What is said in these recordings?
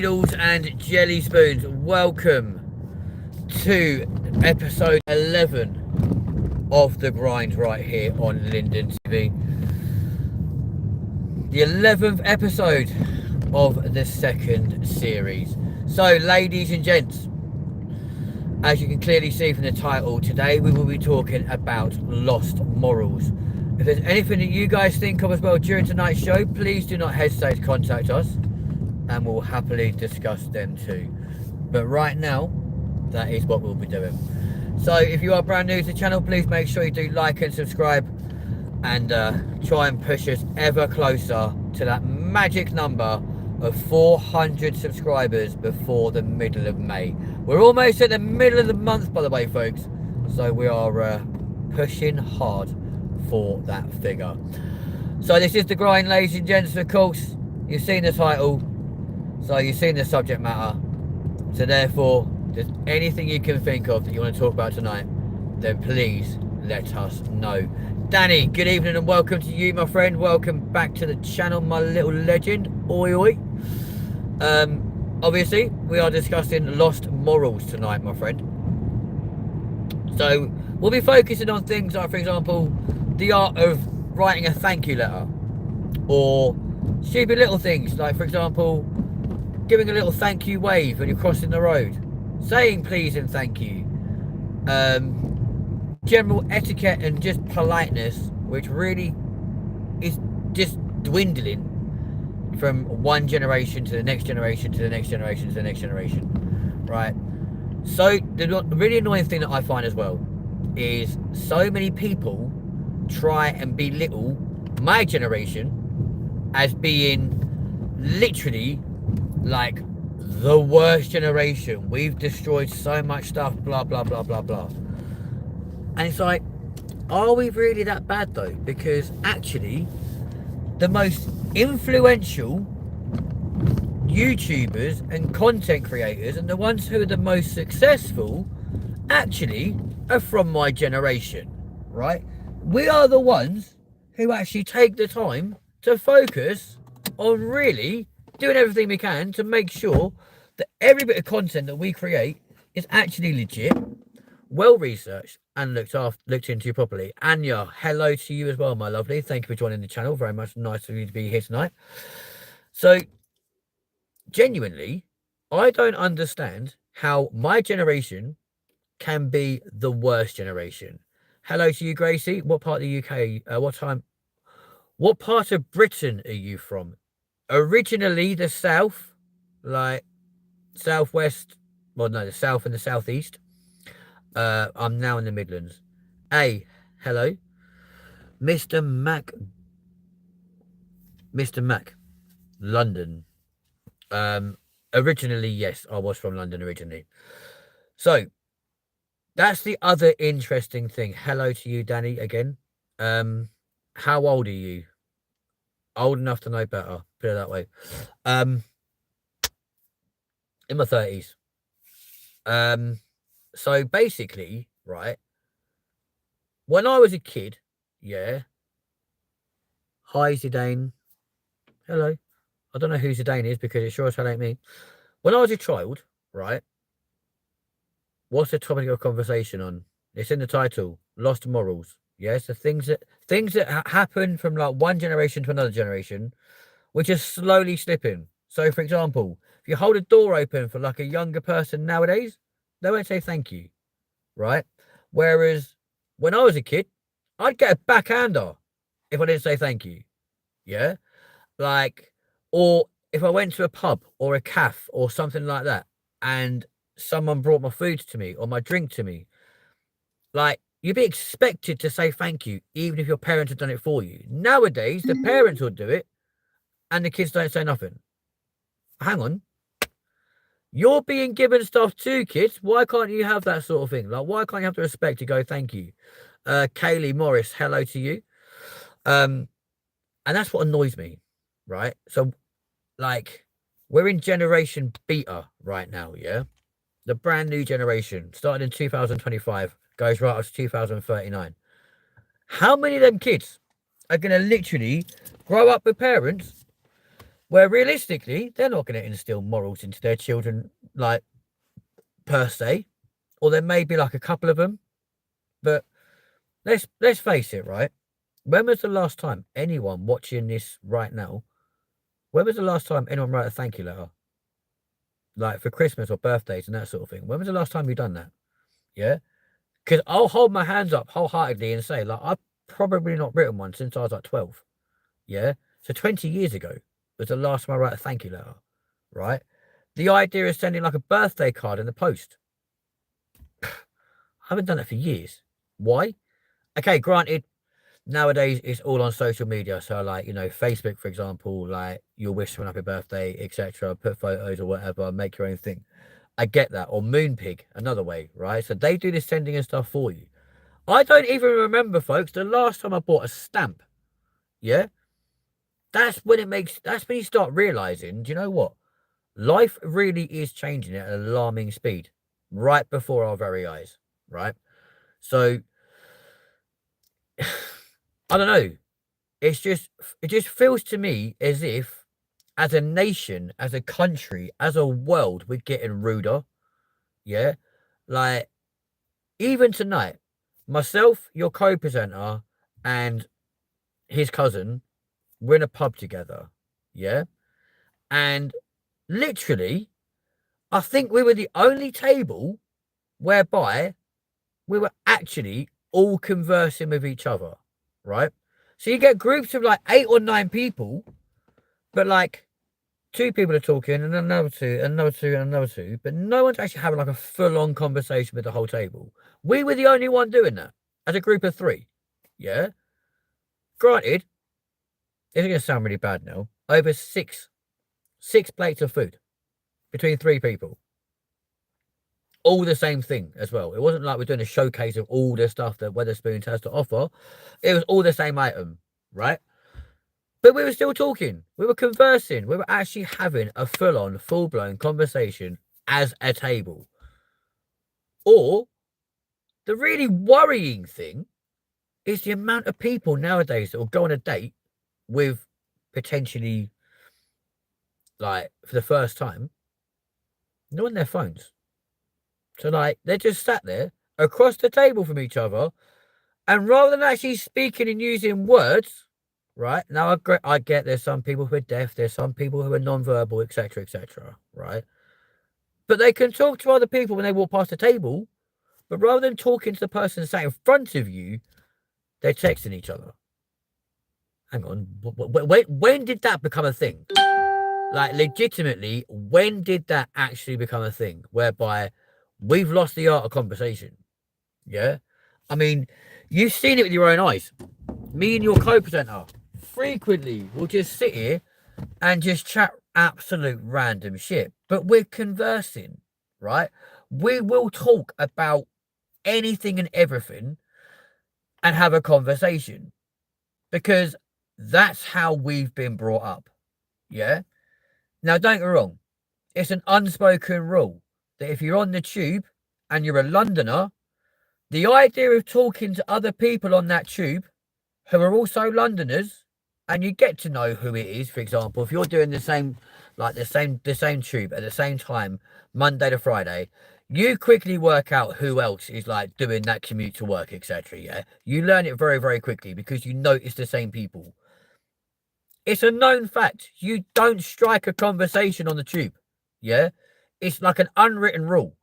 Needles and jelly spoons, welcome to episode 11 of The Grind right here on LindenTV. The 11th episode of the second series. So, ladies and gents, as you can clearly see from the title, today we will be talking about lost morals. If there's anything that you guys think of as well during tonight's show, please do not hesitate to contact us and we'll happily discuss them too. But right now, that is what we'll be doing. So if you are brand new to the channel, please make sure you do like and subscribe and try and push us ever closer to that magic number of 400 subscribers before the middle of May. We're almost at the middle of the month, by the way, folks. So we are pushing hard for that figure. So this is The Grind, ladies and gents. Of course, you've seen the title, so you've seen the subject matter. So therefore, if there's anything you can think of that you want to talk about tonight, then please let us know. Danny, good evening and welcome to you, my friend. Welcome back to the channel, my little legend. Oi, oi. Obviously, we are discussing lost morals tonight, my friend. So we'll be focusing on things like, for example, the art of writing a thank you letter, or stupid little things like, for example, giving a little thank you wave when you're crossing the road, saying please and thank you, general etiquette and just politeness, which really is just dwindling from one generation to the next generation to the next generation to the next generation, right? So the really annoying thing that I find as well is so many people try and belittle my generation as being literally like the worst generation. We've destroyed so much stuff, blah blah blah blah blah. And it's like, are we really that bad though? Because actually the most influential YouTubers and content creators and the ones who are the most successful actually are from my generation, right? We are the ones who actually take the time to focus on really doing everything we can to make sure that every bit of content that we create is actually legit, well researched and looked into properly. Anya, hello to you as well, my lovely. Thank you for joining the channel. Very much nice of you to be here tonight. So genuinely, I don't understand how my generation can be the worst generation. Hello to you, Gracie. What part of the UK? What part of Britain are you from? Originally the south, like southwest. Well, no, the south and the southeast. I'm now in the Midlands. Hey, hello, Mr. Mac. Mr. Mac, London. Originally, yes, I was from London originally. So that's the other interesting thing. Hello to you, Danny, again. How old are you? Old enough to know better, put it that way. In my 30s. So basically, right, when I was a kid, yeah. Hi, Zidane. Hello. I don't know who Zidane is because it sure as hell ain't me. When I was a child, right, what's the topic of conversation on? It's in the title, lost morals. Yes, the things that happen from like one generation to another generation, which is slowly slipping. So, for example, if you hold a door open for like a younger person nowadays, they won't say thank you, right? Whereas when I was a kid, I'd get a backhander if I didn't say thank you, yeah? Like, or if I went to a pub or a cafe or something like that and someone brought my food to me or my drink to me, like, you'd be expected to say thank you, even if your parents have done it for you. Nowadays, the parents will do it and the kids don't say nothing. Hang on. You're being given stuff too, kids. Why can't you have that sort of thing? Like, why can't you have the respect to go thank you? Kaylee Morris, hello to you. And that's what annoys me, right? So, like, we're in generation beta right now, yeah? The brand new generation, started in 2025, goes right up to 2039. How many of them kids are going to literally grow up with parents Where realistically, they're not going to instill morals into their children, like, per se. Or there may be like a couple of them. But let's face it, right? When was the last time anyone watching this right now, when was the last time anyone wrote a thank you letter? Like for Christmas or birthdays and that sort of thing. When was the last time you done that? Yeah? Because I'll hold my hands up wholeheartedly and say, like, I've probably not written one since I was like 12. Yeah? So 20 years ago was the last time I wrote a thank you letter. Right? The idea of sending like a birthday card in the post. I haven't done it for years. Why? Okay, granted, nowadays it's all on social media. So, like, you know, Facebook, for example, like, you'll wish someone happy birthday, etc., put photos or whatever, make your own thing. I get that. Or Moonpig, another way, right? So they do the sending and stuff for you. I don't even remember, folks, the last time I bought a stamp. Yeah? That's when you start realizing, do you know what? Life really is changing at an alarming speed right before our very eyes, right? So, I don't know. It just feels to me as if, as a nation, as a country, as a world, we're getting ruder. Yeah? Like, even tonight, myself, your co-presenter, and his cousin, we're in a pub together. Yeah? And literally, I think we were the only table whereby we were actually all conversing with each other. Right? So you get groups of like 8 or 9 people, but like 2 people are talking and another 2, another 2, and another 2, but no one's actually having like a full-on conversation with the whole table. We were the only one doing that as a group of 3. Yeah? Granted, it's going to sound really bad now. Over 6 plates of food between 3 people. All the same thing as well. It wasn't like we're doing a showcase of all the stuff that Wetherspoons has to offer. It was all the same item, right? But we were still talking. We were conversing. We were actually having a full-on, full-blown conversation as a table. Or, the really worrying thing is the amount of people nowadays that will go on a date with potentially, like, for the first time, not on their phones. So, like, they're just sat there across the table from each other, and rather than actually speaking and using words, right? Now, I get there's some people who are deaf, there's some people who are non-verbal, etc., right? But they can talk to other people when they walk past the table, but rather than talking to the person sat in front of you, they're texting each other. Hang on, when did that become a thing? Like, legitimately, when did that actually become a thing? Whereby we've lost the art of conversation. Yeah? I mean, you've seen it with your own eyes. Me and your co-presenter frequently will just sit here and just chat absolute random shit. But we're conversing, right? We will talk about anything and everything and have a conversation. Because that's how we've been brought up. Yeah? Now, don't get me wrong. It's an unspoken rule that if you're on the tube and you're a Londoner, the idea of talking to other people on that tube who are also Londoners, and you get to know who it is. For example, if you're doing the same tube at the same time, Monday to Friday, you quickly work out who else is like doing that commute to work, etc. Yeah, you learn it very, very quickly because you notice the same people. It's a known fact. You don't strike a conversation on the tube. Yeah, it's like an unwritten rule.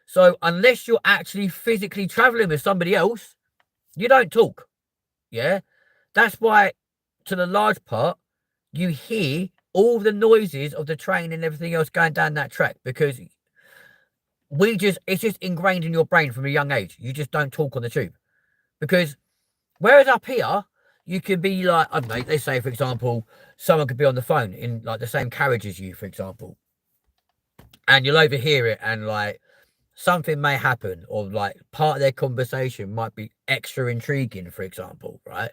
So unless you're actually physically traveling with somebody else, you don't talk. Yeah, that's why, to the large part, you hear all the noises of the train and everything else going down that track, because it's just ingrained in your brain from a young age. You just don't talk on the tube. Because whereas up here, you could be like, I don't know, let's say, for example, someone could be on the phone in like the same carriage as you, for example, and you'll overhear it, and like something may happen, or like part of their conversation might be extra intriguing, for example, right?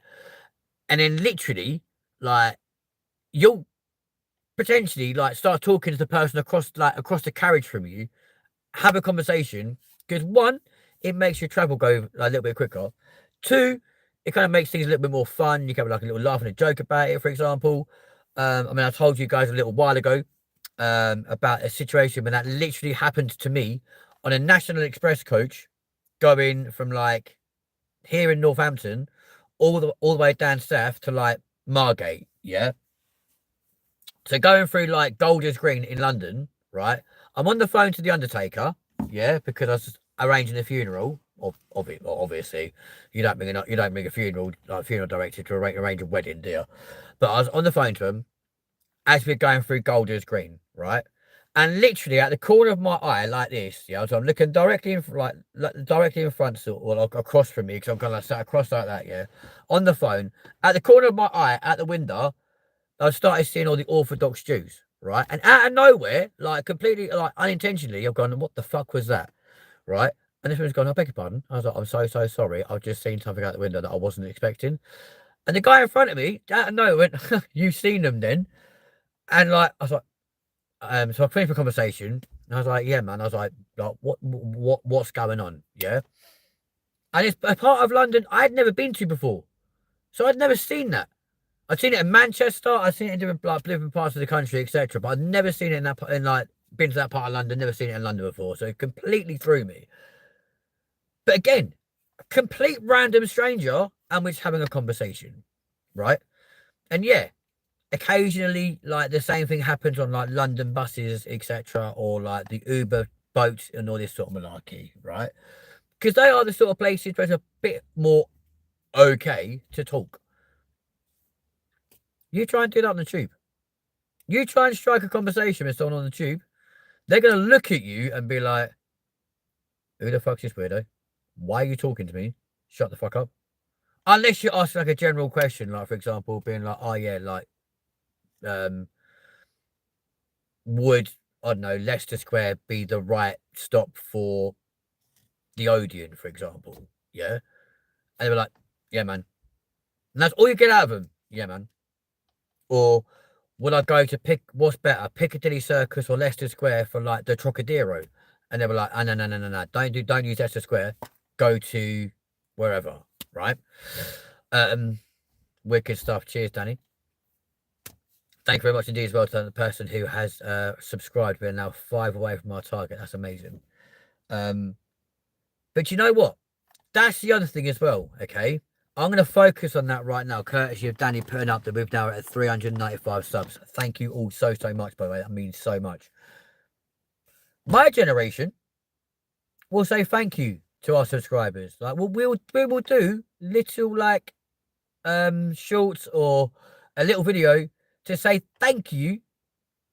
And then literally, like, you'll potentially like start talking to the person across the carriage from you, have a conversation, because 1, it makes your travel go like, a little bit quicker. 2, it kind of makes things a little bit more fun. You can have like a little laugh and a joke about it, for example. I mean, I told you guys a little while ago about a situation when that literally happened to me on a National Express coach going from like here in Northampton all the way down south to like Margate. Yeah. So going through like Golders Green in London, right? I'm on the phone to the undertaker, yeah, because I was arranging a funeral. Of it, obviously, you don't bring a funeral like funeral director to arrange a wedding, do you? But I was on the phone to him as we're going through Golders Green, right? And literally at the corner of my eye, like this, yeah. So I'm looking directly in, like directly in front, sort of, or like across from me, because I'm kind of sat across like that, yeah. On the phone, at the corner of my eye, at the window, I started seeing all the Orthodox Jews, right? And out of nowhere, like completely, like unintentionally, I've gone, what the fuck was that, right? And this one's gone, I beg your pardon. I was like, I'm so sorry. I've just seen something out the window that I wasn't expecting. And the guy in front of me, out of nowhere, went, you've seen them then? And like, I was like, so I finished the conversation. And I was like, yeah, man. I was like what's going on? Yeah. And it's a part of London I'd never been to before. So I'd never seen that. I'd seen it in Manchester. I'd seen it in different parts of the country, etc. But I'd never seen it been to that part of London. Never seen it in London before. So it completely threw me. But again, a complete random stranger, and we're just having a conversation, right? And yeah, occasionally, like the same thing happens on like London buses, etc., or like the Uber boats and all this sort of malarkey, right? Because they are the sort of places where it's a bit more okay to talk. You try and do that on the tube. You try and strike a conversation with someone on the tube, they're going to look at you and be like, who the fuck's this weirdo? Why are you talking to me? Shut the fuck up. Unless you ask like a general question, like for example, being like, oh yeah, like, would, I don't know, Leicester Square be the right stop for the Odeon, for example? Yeah. And they were like, yeah, man. And that's all you get out of them. Yeah, man. Or would I go to what's better, Piccadilly Circus or Leicester Square for like the Trocadero? And they were like, oh, no. Don't use Leicester Square. Go to wherever, right? Wicked stuff. Cheers, Danny. Thank you very much indeed as well to the person who has subscribed. We're now 5 away from our target. That's amazing. But you know what? That's the other thing as well, okay? I'm going to focus on that right now, courtesy of Danny putting up that we've now at 395 subs. Thank you all so much, by the way. That means so much. My generation will say thank you to our subscribers. Like, we will do little, like, shorts or a little video to say thank you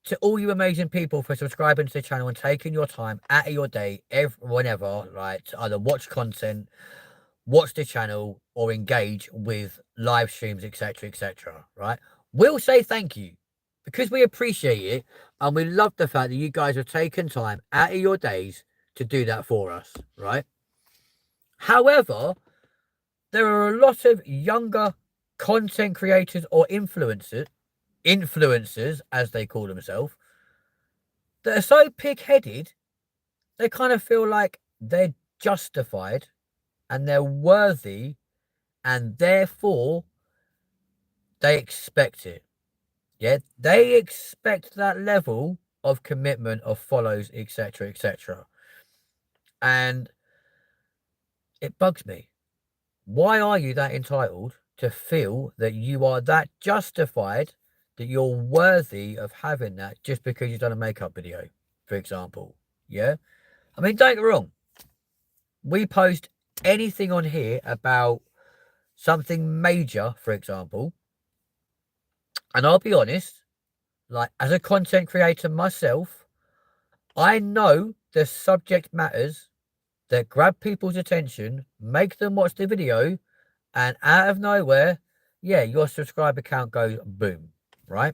to all you amazing people for subscribing to the channel and taking your time out of your day, whenever, right, to either watch content, watch the channel, or engage with live streams, etc., right? We'll say thank you because we appreciate it and we love the fact that you guys have taken time out of your days to do that for us, right? However, there are a lot of younger content creators or influencers as they call themselves, that are so pig-headed, they kind of feel like they're justified and they're worthy, and therefore they expect it. Yeah, they expect that level of commitment, of follows, etc. And it bugs me. Why are you that entitled to feel that you are that justified, that you're worthy of having that just because you've done a makeup video, for example? Yeah. I mean, don't get me wrong. We post anything on here about something major, for example. And I'll be honest, like as a content creator myself, I know the subject matters that grab people's attention, make them watch the video, and out of nowhere, yeah, your subscriber count goes boom, right?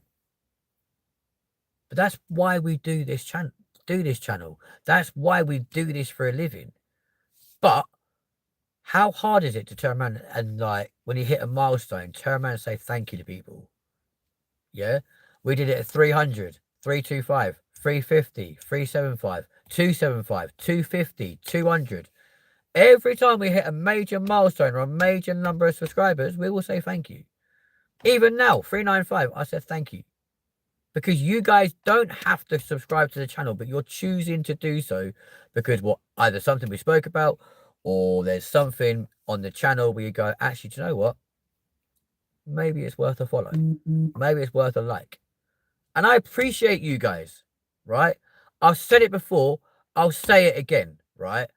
But that's why we do this channel. That's why we do this for a living. But how hard is it to turn around and, like, when you hit a milestone, turn around and say thank you to people? Yeah, we did it at 300, 325, 350, 375, 275, 250, 200. Every time we hit a major milestone or a major number of subscribers, we will say thank you. Even now, 395, I said thank you. because you guys don't have to subscribe to the channel, but you're choosing to do so because what either something we spoke about or there's something on the channel where you go, actually, do you know what? Maybe it's worth a follow. Maybe it's worth a like. And I appreciate you guys, right? I've said it before. I'll say it again, right?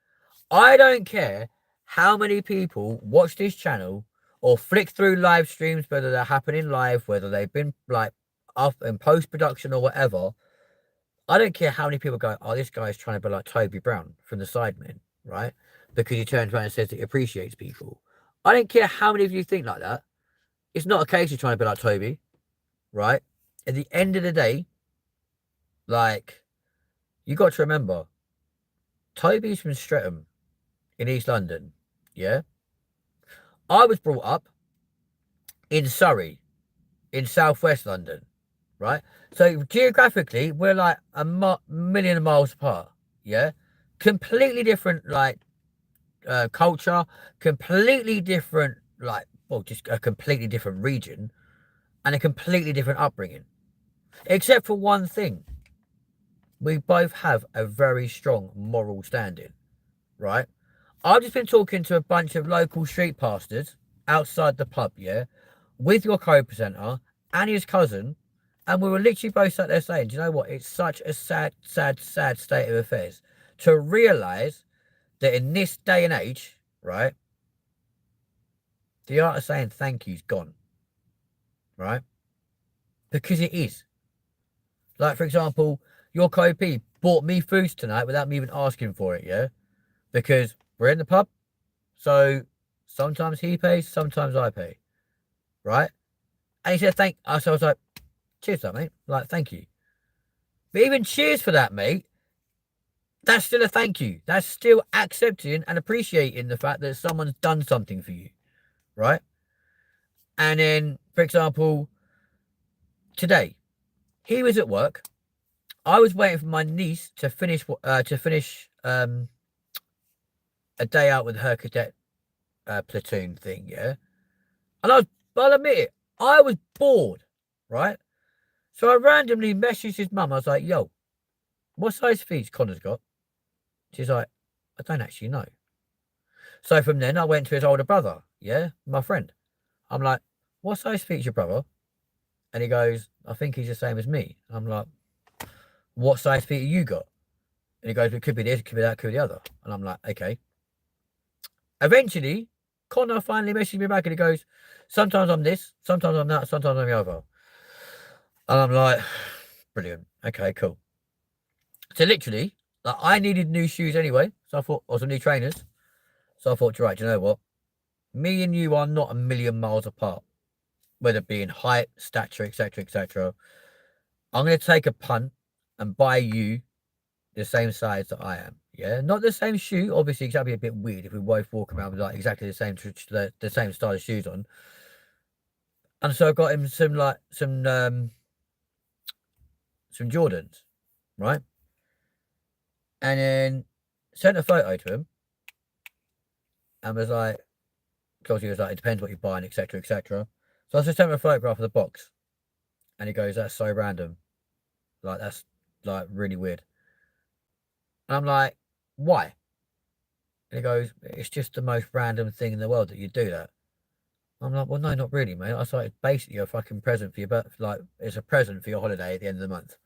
I don't care how many people watch this channel or flick through live streams, whether they're happening live, whether they've been like up in post-production or whatever. I don't care how many people go, oh, this guy's trying to be like Toby Brown from the Sidemen, right? Because he turns around and says that he appreciates people. I don't care how many of you think like that. It's not a case of trying to be like Toby, right? At the end of the day, like, you got to remember, Toby's from Streatham in East London, yeah? I was brought up in Surrey, in southwest London, right? So geographically, we're like a million miles apart, yeah? Completely different, like, culture, completely different, like, well, just a completely different region and a completely different upbringing. Except for one thing. We both have a very strong moral standing, right? I've just been talking to a bunch of local street pastors outside the pub, yeah, with your co-presenter and his cousin, and we were literally both sat there saying, do you know what? It's such a sad, sad, sad state of affairs to realise that in this day and age, right, the art of saying thank you's gone, right? Because it is. Like, for example, your co-p bought me food tonight without me even asking for it, yeah? Because we're in the pub, so sometimes he pays, sometimes I pay, right? And he said, thank us. So I was like, cheers for that, mate. Like, thank you. But even cheers for that, mate, that's still a thank you. That's still accepting and appreciating the fact that someone's done something for you, right? And then, for example, today, he was at work. I was waiting for my niece to finish a day out with her cadet platoon thing, yeah? And I'll admit it, I was bored, right? So I randomly messaged his mum. I was like, yo, what size feet Connor's got? She's like, I don't actually know. So from then I went to his older brother, yeah, my friend. I'm like, what size feet's your brother? And he goes, I think he's the same as me. I'm like, what size feet have you got? And he goes, it could be this, it could be that, it could be the other. And I'm like, okay. Eventually, Connor finally messaged me back and he goes, sometimes I'm this, sometimes I'm that, sometimes I'm the other. And I'm like, brilliant. Okay, cool. So literally, like, I needed new shoes anyway. So I thought, or some new trainers. So I thought, right, do you know what? Me and you are not a million miles apart, whether it be in height, stature, etc., etc. I'm going to take a punt and buy you the same size that I am. Yeah, not the same shoe. Obviously, that'd be a bit weird if we both walk around with like exactly the same style of shoes on. And so I got him some Jordans, right? And then sent a photo to him and was like, because he was like, it depends what you're buying, etc., etc. So I just sent him a photograph of the box, and he goes, "That's so random, like that's like really weird." And I'm like, "Why?" And he goes, "It's just the most random thing in the world that you do that." I'm like, "Well, no, not really, mate." I was like, "It's basically a fucking present for your birth, like it's a present for your holiday at the end of the month."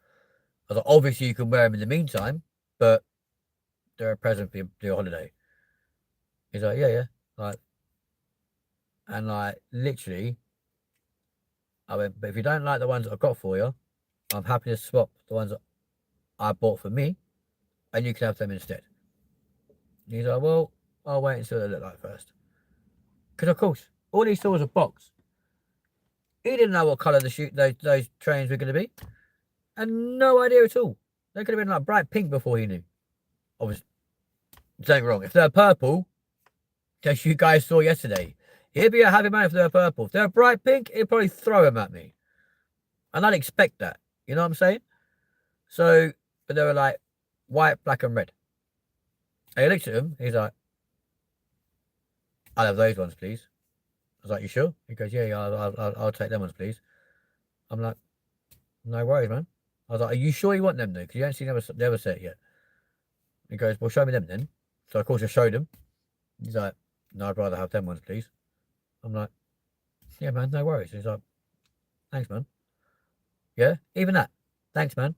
I was like, "Obviously, you can wear them in the meantime, but they're a present for your holiday." He's like, "Yeah, yeah," like, and like literally, I went, "But if you don't like the ones I've got for you, I'm happy to swap the ones that I bought for me, and you can have them instead." And he's like, "Well, I'll wait and see what they look like first." Because of course, all he saw was a box. He didn't know what colour those trains were going to be, and no idea at all. They could have been like bright pink before he knew. Obviously, don't get me wrong. If they're purple, as you guys saw yesterday, he'd be a happy man if they're purple. If they're bright pink, he'd probably throw them at me, and I'd expect that. You know what I'm saying? So, but they were like white, black, and red. And he looked at them. He's like, "I'll have those ones, please." I was like, "You sure?" He goes, "Yeah, yeah, I'll take them ones, please." I'm like, No worries, man. I was like, are you sure you want them, though? Because you actually never said it yet. He goes, well, show me them then. So, of course, I showed him. He's like, no, I'd rather have them ones, please. I'm like, yeah, man, no worries. He's like, thanks, man. Yeah, even that. Thanks, man.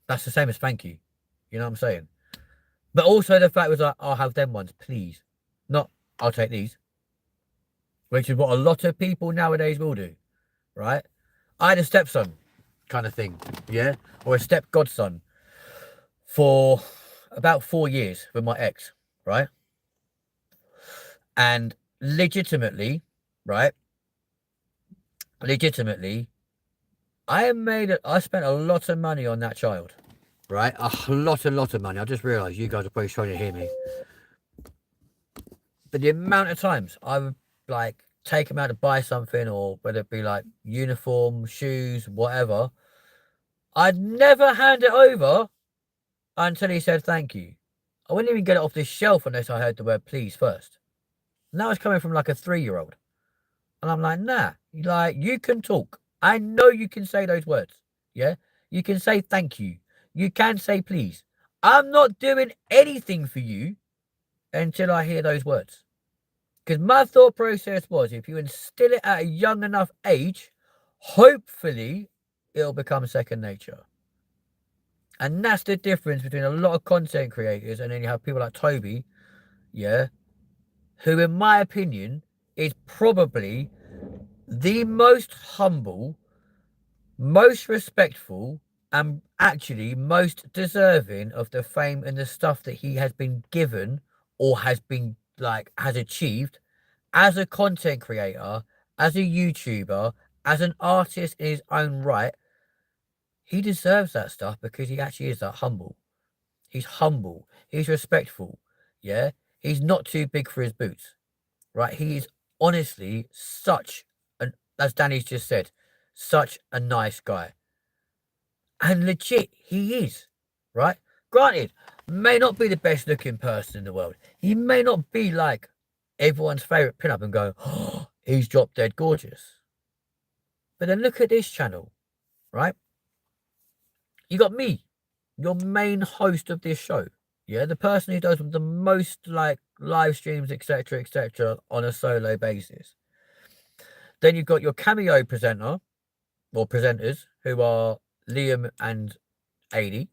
That's the same as thank you. You know what I'm saying? But also the fact was like, I'll have them ones, please. Not, I'll take these. Which is what a lot of people nowadays will do, right? I had a stepson kind of thing, yeah? Or a step godson for about 4 years with my ex, right? And legitimately, right? Legitimately, I spent a lot of money on that child, right? A lot of money. I just realised you guys are probably trying to hear me. But the amount of times I would like take him out to buy something, or whether it be like uniform, shoes, whatever, I'd never hand it over until he said thank you. I wouldn't even get it off the shelf unless I heard the word please first. And that was coming from like a 3-year-old. And I'm like, nah, like you can talk. I know you can say those words. Yeah. You can say thank you. You can say please. I'm not doing anything for you until I hear those words. Because my thought process was if you instill it at a young enough age, hopefully it'll become second nature. And that's the difference between a lot of content creators and then you have people like Toby, yeah, who, in my opinion, is probably the most humble, most respectful, and actually most deserving of the fame and the stuff that he has been given or has achieved as a content creator, as a YouTuber, as an artist in his own right. He deserves that stuff because he actually is that humble. He's humble. He's respectful. Yeah. He's not too big for his boots. Right. He is honestly as Danny's just said, such a nice guy. And legit, he is. Right. Granted, may not be the best looking person in the world. He may not be like everyone's favourite pinup and go, oh, he's drop dead gorgeous. But then look at this channel, right? You got me, your main host of this show. Yeah, the person who does the most like live streams, etc., on a solo basis. Then you've got your cameo presenter or presenters who are Liam and Adi,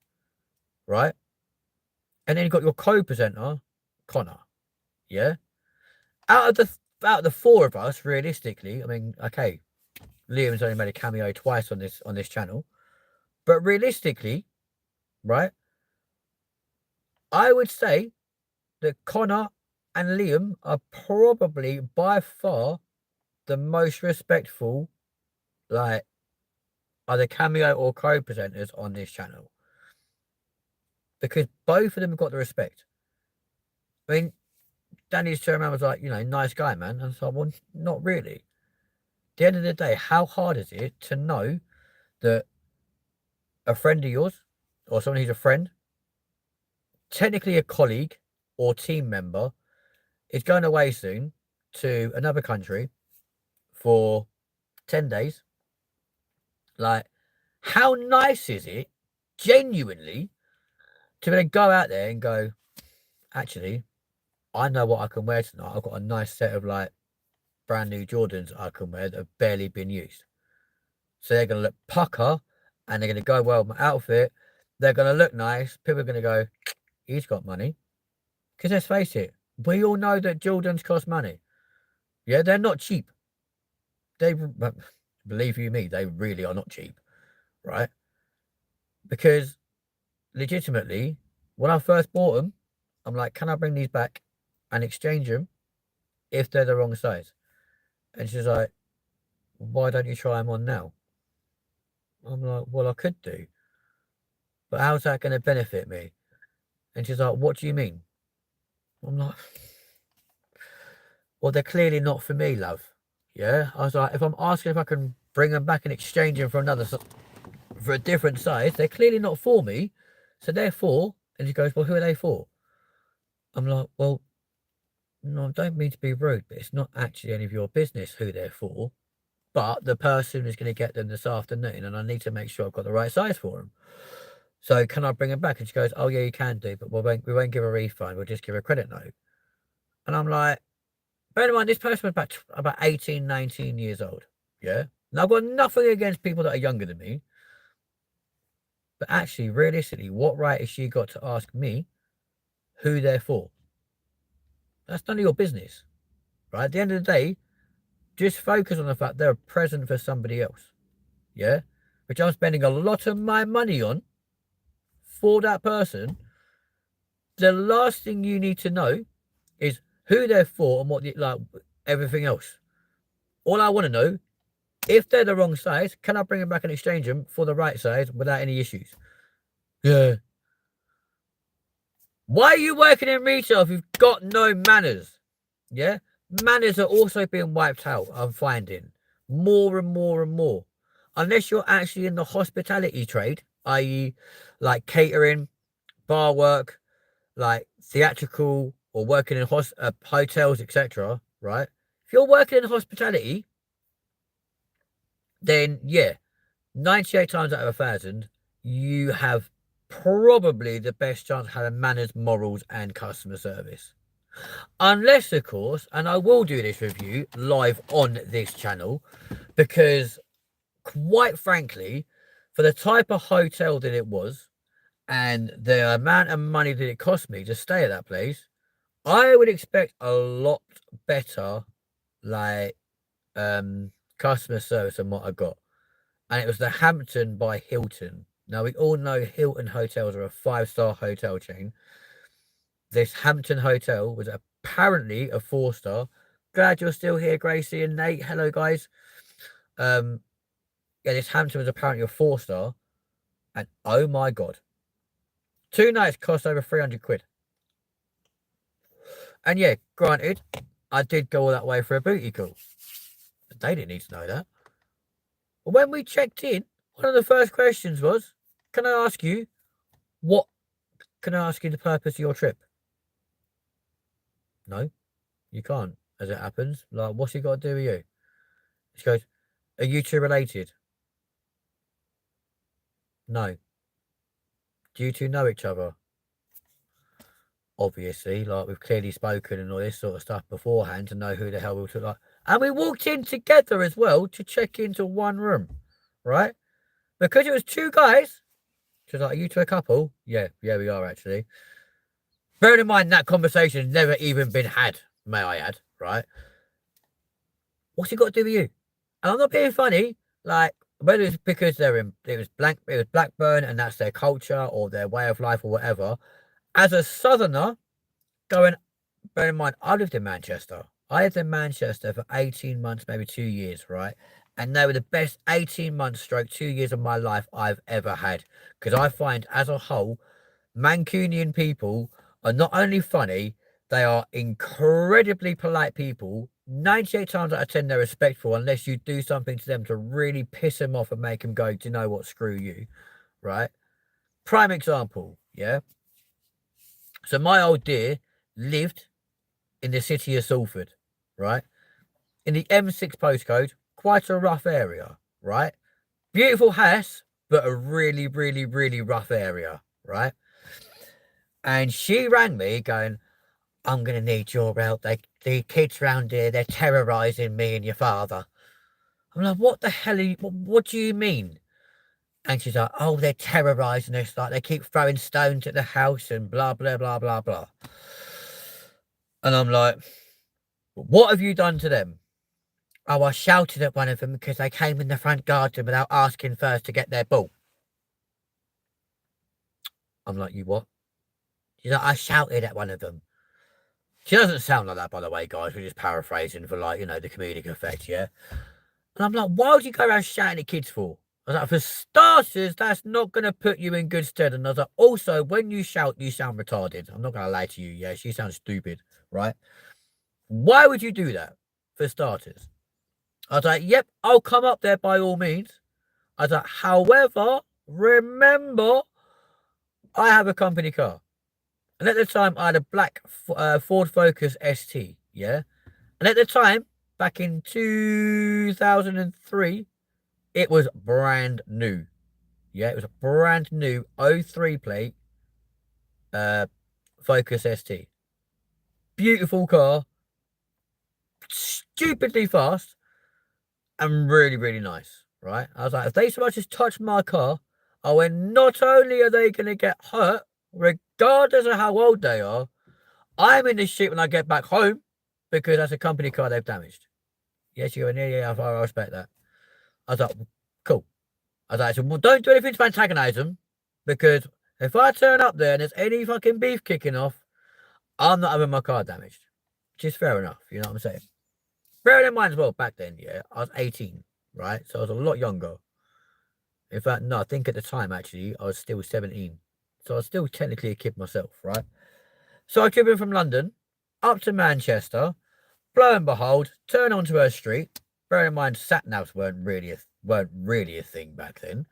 right? And then you've got your co-presenter, Connor. Yeah. Out of the 4 of us, realistically, I mean, okay, Liam's only made a cameo twice on this channel, but realistically, right? I would say that Connor and Liam are probably by far the most respectful, like, either cameo or co-presenters on this channel. Because both of them have got the respect. I mean, Danny's turned around was like, nice guy, man. And so, well, not really. At the end of the day, how hard is it to know that a friend of yours, or someone who's a friend, technically a colleague or team member, is going away soon to another country for 10 days? Like, how nice is it, genuinely, to be able to go out there and go, actually, I know what I can wear tonight. I've got a nice set of like brand new Jordans I can wear that have barely been used. So they're going to look pucker and they're going to go well with my outfit. They're going to look nice. People are going to go, he's got money. Because let's face it, we all know that Jordans cost money. Yeah, they're not cheap. Believe you me, they really are not cheap, right? Because legitimately, when I first bought them, I'm like, can I bring these back and exchange them if they're the wrong size? And she's like, why don't you try them on now? I'm like, well, I could do, but how's that going to benefit me? And she's like, what do you mean? I'm like, well, they're clearly not for me, love. Yeah, I was like, if I'm asking if I can bring them back and exchange them for a different size, they're clearly not for me. So therefore, and she goes, well, who are they for? I'm like, well, no, I don't mean to be rude, but it's not actually any of your business who they're for. but the person is going to get them this afternoon, and I need to make sure I've got the right size for them. So can I bring them back? And she goes, oh yeah, you can do, but we won't give a refund. We'll just give a credit note. And I'm like, bear in mind, this person was about 18, 19 years old. Yeah. Now I've got nothing against people that are younger than me. But actually, realistically, what right has she got to ask me who they're for? That's none of your business. Right? At the end of the day, just focus on the fact they're a present for somebody else. Yeah? Which I'm spending a lot of my money on for that person. The last thing you need to know is who they're for and what everything else. All I want to know, if they're the wrong size, can I bring them back and exchange them for the right size without any issues? Yeah. Why are you working in retail if you've got no manners? Yeah? Manners are also being wiped out, I'm finding. More and more and more. Unless you're actually in the hospitality trade, i.e. like catering, bar work, like theatrical, or working in hotels, etc., right? If you're working in hospitality, then yeah, 98 times out of 1,000, you have probably the best chance of having manners, morals, and customer service. Unless, of course, and I will do this review live on this channel, because quite frankly, for the type of hotel that it was and the amount of money that it cost me to stay at that place, I would expect a lot better like customer service than what I got. And it was the Hampton by Hilton. Now, we all know Hilton hotels are a 5-star hotel chain. This Hampton hotel was apparently a 4-star. Glad you're still here, Gracie and Nate. Hello, guys. Yeah, this Hampton was apparently a 4-star. And oh my God. 2 nights cost over 300 quid. And yeah, granted, I did go all that way for a booty call. But they didn't need to know that. But when we checked in, one of the first questions was, can I ask you the purpose of your trip? No, you can't, as it happens. Like, what's it got to do with you? She goes, are you two related? No. Do you two know each other? Obviously, like, we've clearly spoken and all this sort of stuff beforehand to know who the hell we took. Like, and we walked in together as well to check into one room, right? Because it was 2 guys. She was like, are you two a couple? Yeah, we are actually. Bearing in mind that conversation has never even been had, may I add, right? What's it got to do with you? And I'm not being funny, like, whether it's because it was Blackburn and that's their culture or their way of life or whatever. As a southerner, bear in mind, I lived in Manchester. I lived in Manchester for 18 months, maybe 2 years, right? And they were the best 18 months stroke 2 years of my life I've ever had. Because I find, as a whole, Mancunian people are not only funny, they are incredibly polite people. 98 times out of 10, they're respectful unless you do something to them to really piss them off and make them go, do you know what, screw you, right? Prime example, yeah? So my old dear lived in the city of Salford, right? In the M6 postcode, quite a rough area, right? Beautiful house, but a really, really, really rough area, right? And she rang me going, I'm going to need your help. The kids round here, they're terrorising me and your father. I'm like, what the hell are you, what do you mean? And she's like, oh, they're terrorising us. Like, they keep throwing stones at the house and blah, blah, blah, blah, blah. And I'm like, what have you done to them? Oh, I shouted at one of them because they came in the front garden without asking first to get their ball. I'm like, you what? She's like, I shouted at one of them. She doesn't sound like that, by the way, guys. We're just paraphrasing for, like, you know, the comedic effect, yeah? And I'm like, why would you go around shouting at kids for? I was like, for starters, that's not going to put you in good stead. And I was like, also, when you shout, you sound retarded. I'm not going to lie to you, yeah? She sounds stupid, right? Why would you do that, for starters? I was like, yep, I'll come up there by all means. I was like, however, remember, I have a company car. And at the time, I had a black Ford Focus ST, yeah? And at the time, back in 2003. It was brand new. Yeah, it was a brand new 03 plate Focus ST. Beautiful car, stupidly fast, and really, really nice, right? I was like, if they so much as touch my car, I went, not only are they going to get hurt, regardless of how old they are, I'm in the shit when I get back home because that's a company car they've damaged. Yes, you're in here, yeah, I respect that. I was like, cool. I was like, so, well, don't do anything to antagonize them because if I turn up there and there's any fucking beef kicking off, I'm not having my car damaged. Which is fair enough, you know what I'm saying? Bearing in mind as well, back then, yeah, I was 18, right? So I was a lot younger. In fact, no, I think at the time, actually, I was still 17. So I was still technically a kid myself, right? So I driven from London up to Manchester. Lo and behold, turn onto her street. Bear in mind, sat navs weren't really a thing back then.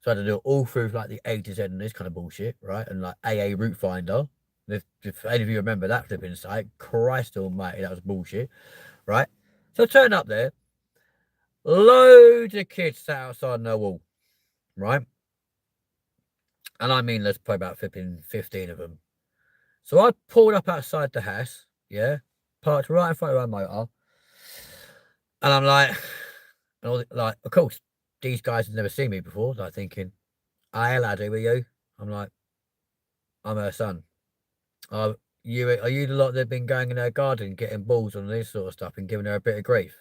So I had to do it all through like the A to Z and this kind of bullshit, right? And like AA Route Finder. If any of you remember that flipping site, Christ almighty, that was bullshit, right? So I turned up there, loads of kids sat outside no wall, right? And I mean, there's probably about flipping 15 of them. So I pulled up outside the house, yeah, parked right in front of my motor, and I'm like, of course, these guys had never seen me before, like thinking, "Hey lad, who are you?" I'm like, "I'm her son." Are you the lot that have been going in her garden getting balls and this sort of stuff and giving her a bit of grief?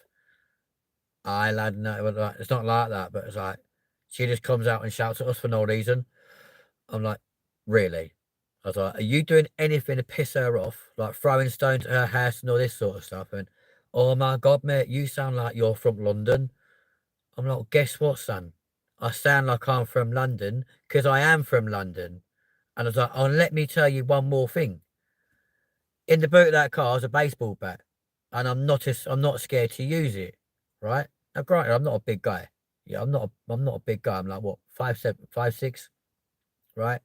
I lad, no, it's not like that, but it's like she just comes out and shouts at us for no reason. I'm like, really? I was like, are you doing anything to piss her off? Like throwing stones at her house and all this sort of stuff? And, oh my God, mate, you sound like you're from London. I'm like, guess what, son? I sound like I'm from London because I am from London. And I was like, oh, let me tell you one more thing. In the boot of that car is a baseball bat. And I'm not scared to use it. Right? Now, granted, I'm not a big guy. Yeah, I'm not a big guy. I'm like, what, 5'7", 5'6", right?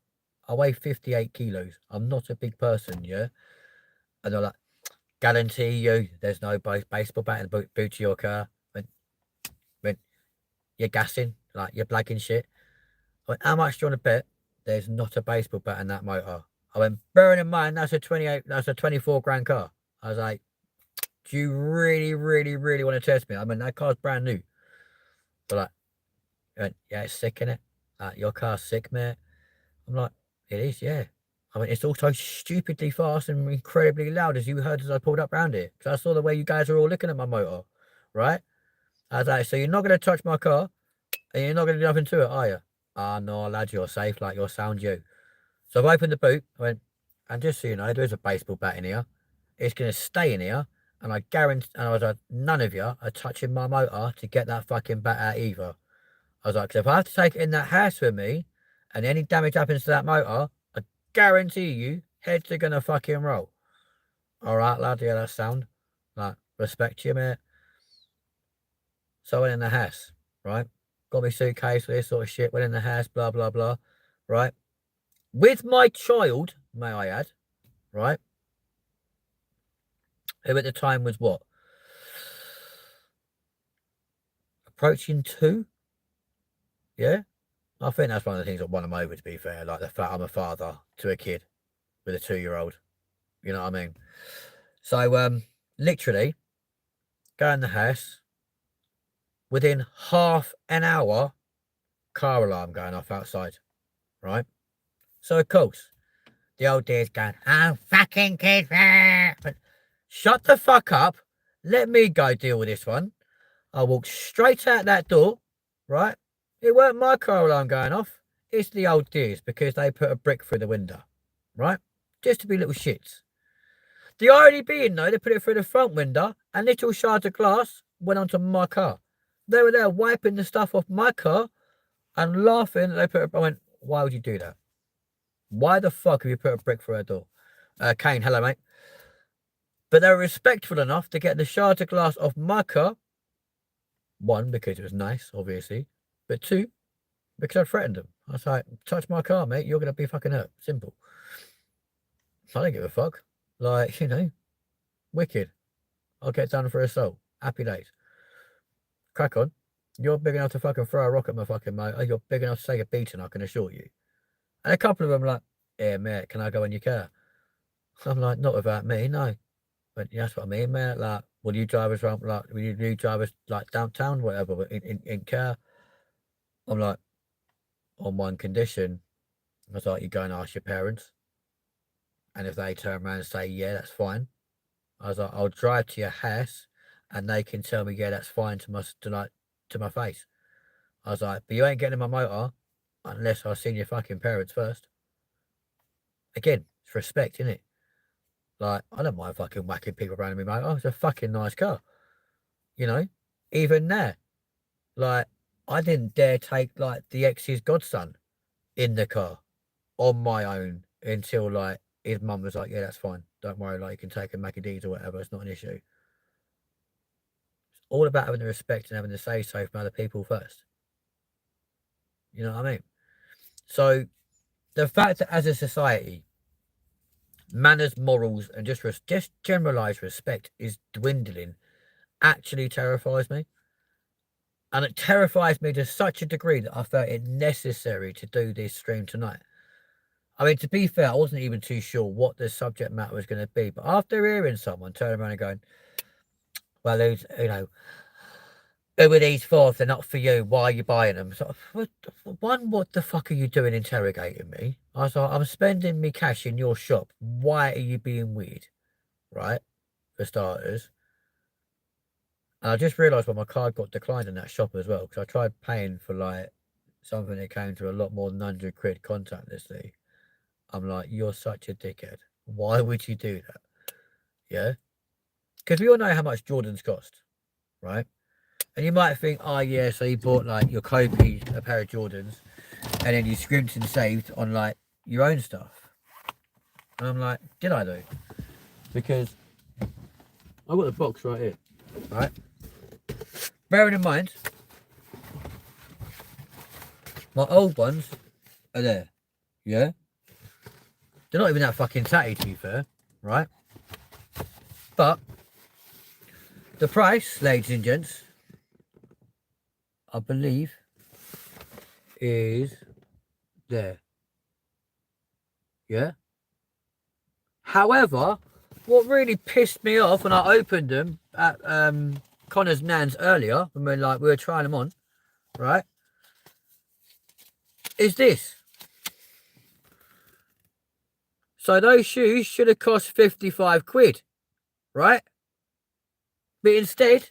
I weigh 58 kilos. I'm not a big person, yeah? And they're like, guarantee you there's no baseball bat in the boot of your car. When you're gassing, like you're blagging shit. I went, how much do you want to bet there's not a baseball bat in that motor? I went, bearing in mind that's a 24 grand car. I was like, do you really, really, really want to test me? I mean, that car's brand new. But like, went, yeah, it's sick, innit? Like, your car's sick, mate. I'm like, it is, yeah. I mean, it's also stupidly fast and incredibly loud, as you heard as I pulled up round it. Because I saw the way you guys are all looking at my motor, right? I was like, so you're not going to touch my car, and you're not going to do nothing to it, are you? Ah, no, lad, you're safe, like, you're sound you. So I've opened the boot, I went, and just so you know, there is a baseball bat in here. It's going to stay in here, and I guarantee, and I was like, none of you are touching my motor to get that fucking bat out either. I was like, because if I have to take it in that house with me, and any damage happens to that motor, I guarantee you, heads are going to fucking roll. All right, lad, yeah, that's sound. Like, respect you, mate. So I went in the house, right? Got my suitcase for this sort of shit, went in the house, blah, blah, blah, right? With my child, may I add, right? Who at the time was what? Approaching 2? Yeah? I think that's one of the things that won him over, to be fair. Like the fact I'm a father to a kid with a 2-year-old. You know what I mean? So, literally, go in the house. Within half an hour, car alarm going off outside, right? So, of course, the old dear's going, oh, fucking kid. But shut the fuck up. Let me go deal with this one. I walked straight out that door, right? It weren't my car alarm going off. It's the old dear's because they put a brick through the window, right? Just to be little shits. The irony being, though, they put it through the front window and little shards of glass went onto my car. They were there wiping the stuff off my car and laughing. I went, why would you do that? Why the fuck have you put a brick through a door? Kane, hello, mate. But they were respectful enough to get the shards of glass off my car. 1, because it was nice, obviously. But 2, because I threatened them. I was like, touch my car, mate, you're going to be fucking hurt. Simple. I don't give a fuck. Like, you know, wicked. I'll get done for assault. Happy days. Crack on. You're big enough to fucking throw a rock at my fucking motor. You're big enough to take a beating, I can assure you. And a couple of them like, yeah, mate, can I go in your car? I'm like, not without me, no. But that's what I mean, mate. Like, will you drive us around, like, will you drive us, like, downtown, whatever, but in car? I'm like, on one condition. I was like, you go and ask your parents. And if they turn around and say, yeah, that's fine. I was like, I'll drive to your house and they can tell me, yeah, that's fine to my face. I was like, but you ain't getting in my motor unless I've seen your fucking parents first. Again, it's respect, innit? Like, I don't mind fucking whacking people around me, mate. Oh, it's a fucking nice car. You know? Even there. Like, I didn't dare take, like, the ex's godson in the car on my own until, like, his mum was like, yeah, that's fine. Don't worry, like, you can take a Mackie D's or whatever. It's not an issue. It's all about having the respect and having the say-so from other people first. You know what I mean? So, the fact that as a society, manners, morals, and just generalised respect is dwindling actually terrifies me. And it terrifies me to such a degree that I felt it necessary to do this stream tonight. I mean, to be fair, I wasn't even too sure what the subject matter was going to be. But after hearing someone turn around and going, well, you know, who are these for if they're not for you? Why are you buying them? So, what the fuck are you doing interrogating me? I was like, I'm spending me cash in your shop. Why are you being weird? Right? For starters. And I just realised when my card got declined in that shop as well, because I tried paying for like something that came to a lot more than 100 quid contactlessly. I'm like, you're such a dickhead. Why would you do that? Yeah? Because we all know how much Jordans cost, right? And you might think, oh yeah, so you bought like your Kobe, a pair of Jordans, and then you scrimped and saved on like your own stuff. And I'm like, did I though? Because I've got the box right here, right? Bearing in mind, my old ones are there, yeah? They're not even that fucking tatty, to be fair, right? But the price, ladies and gents, I believe, is there. Yeah? However, what really pissed me off when I opened them at Connor's Nan's earlier, when we were trying them on, right, is this. So those shoes should have cost 55 quid, right? But instead,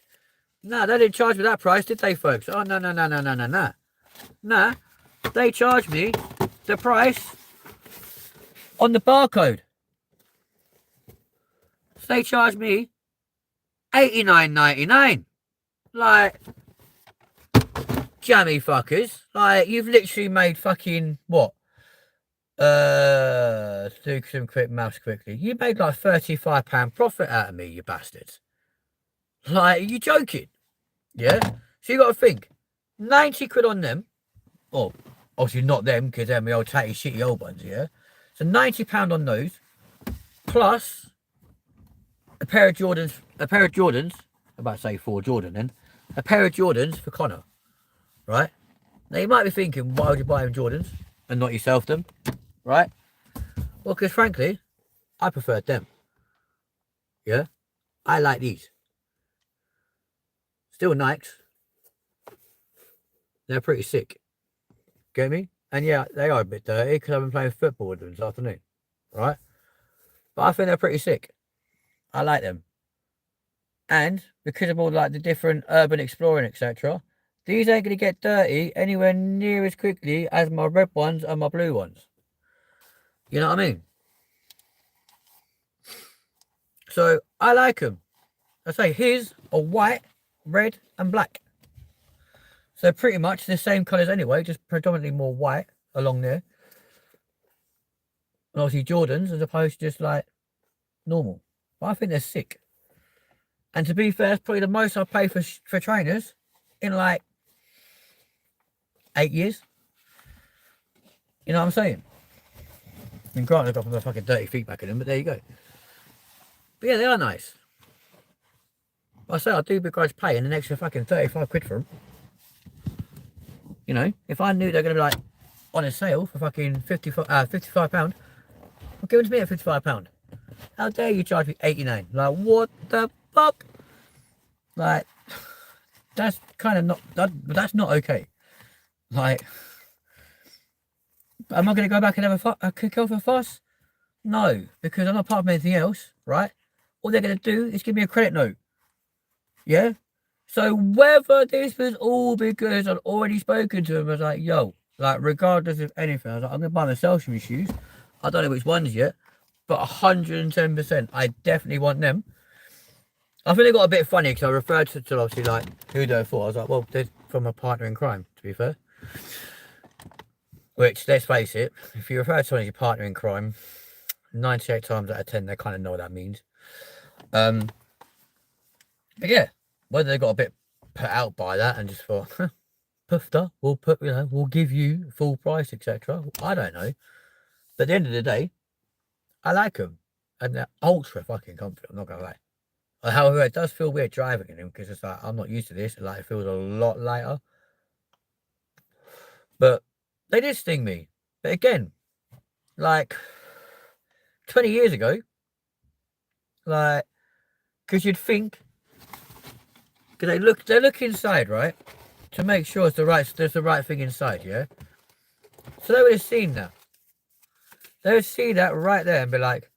no, they didn't charge me that price, did they, folks? Oh, no. Nah, they charged me the price on the barcode. So they charged me $89.99. Like, jammy fuckers. Like, you've literally made fucking, what? Do some quick maths quickly. You made like £35 profit out of me, you bastards. Like, are you joking? Yeah? So you got to think, 90 quid on them. Oh, obviously not them, because they're my old tatty shitty old ones, yeah? So £90 on those, plus a pair of Jordans, I'm about to say for Jordan then, a pair of Jordans for Connor, right? Now you might be thinking, why would you buy him Jordans and not yourself them, right? Well, because frankly, I preferred them, yeah? I like these. Still Nikes. They're pretty sick. Get me? And yeah, they are a bit dirty because I've been playing football with them this afternoon, right? But I think they're pretty sick. I like them. And because of all like the different urban exploring, etc., these ain't going to get dirty anywhere near as quickly as my red ones and my blue ones. You know what I mean? So I like them. I say his are white, red, and black. So pretty much the same colours anyway, just predominantly more white along there. And obviously Jordans as opposed to just like normal. But I think they're sick. And to be fair, it's probably the most I've paid for trainers in like 8 years. You know what I'm saying? I mean, granted, I've got my fucking dirty feet back in them, but there you go. But yeah, they are nice. I say I do begrudge paying an extra fucking 35 quid for them. You know, if I knew they're going to be like on a sale for fucking £55, well, give it to me at £55. How dare you charge me 89? Like, what the fuck? Like, that's kind of not, that's not okay. Like, am I going to go back and have a kick off a fuss? No, because I'm not part of anything else, right? All they're going to do is give me a credit note. Yeah? So whether this was all because I'd already spoken to him, I was like, yo, like, regardless of anything, I was like, I'm going to buy myself some shoes. I don't know which ones yet, but 110%, I definitely want them. I think it got a bit funny because I referred to obviously, like, who they're for. I was like, well, they're from a partner in crime, to be fair. Which, let's face it, if you refer to someone as your partner in crime, 98 times out of 10, they kind of know what that means. But yeah, whether they got a bit put out by that and just thought, puffed up, we'll give you full price, etc. I don't know. But at the end of the day, I like them. And they're ultra fucking comfy, I'm not going to lie. However, it does feel weird driving in them because it's like, I'm not used to this. Like, it feels a lot lighter. But they did sting me. But again, like 20 years ago, like, because you'd think, because they look inside, right, to make sure there's the right thing inside, yeah. So they would have seen that. They would see that right there and be like,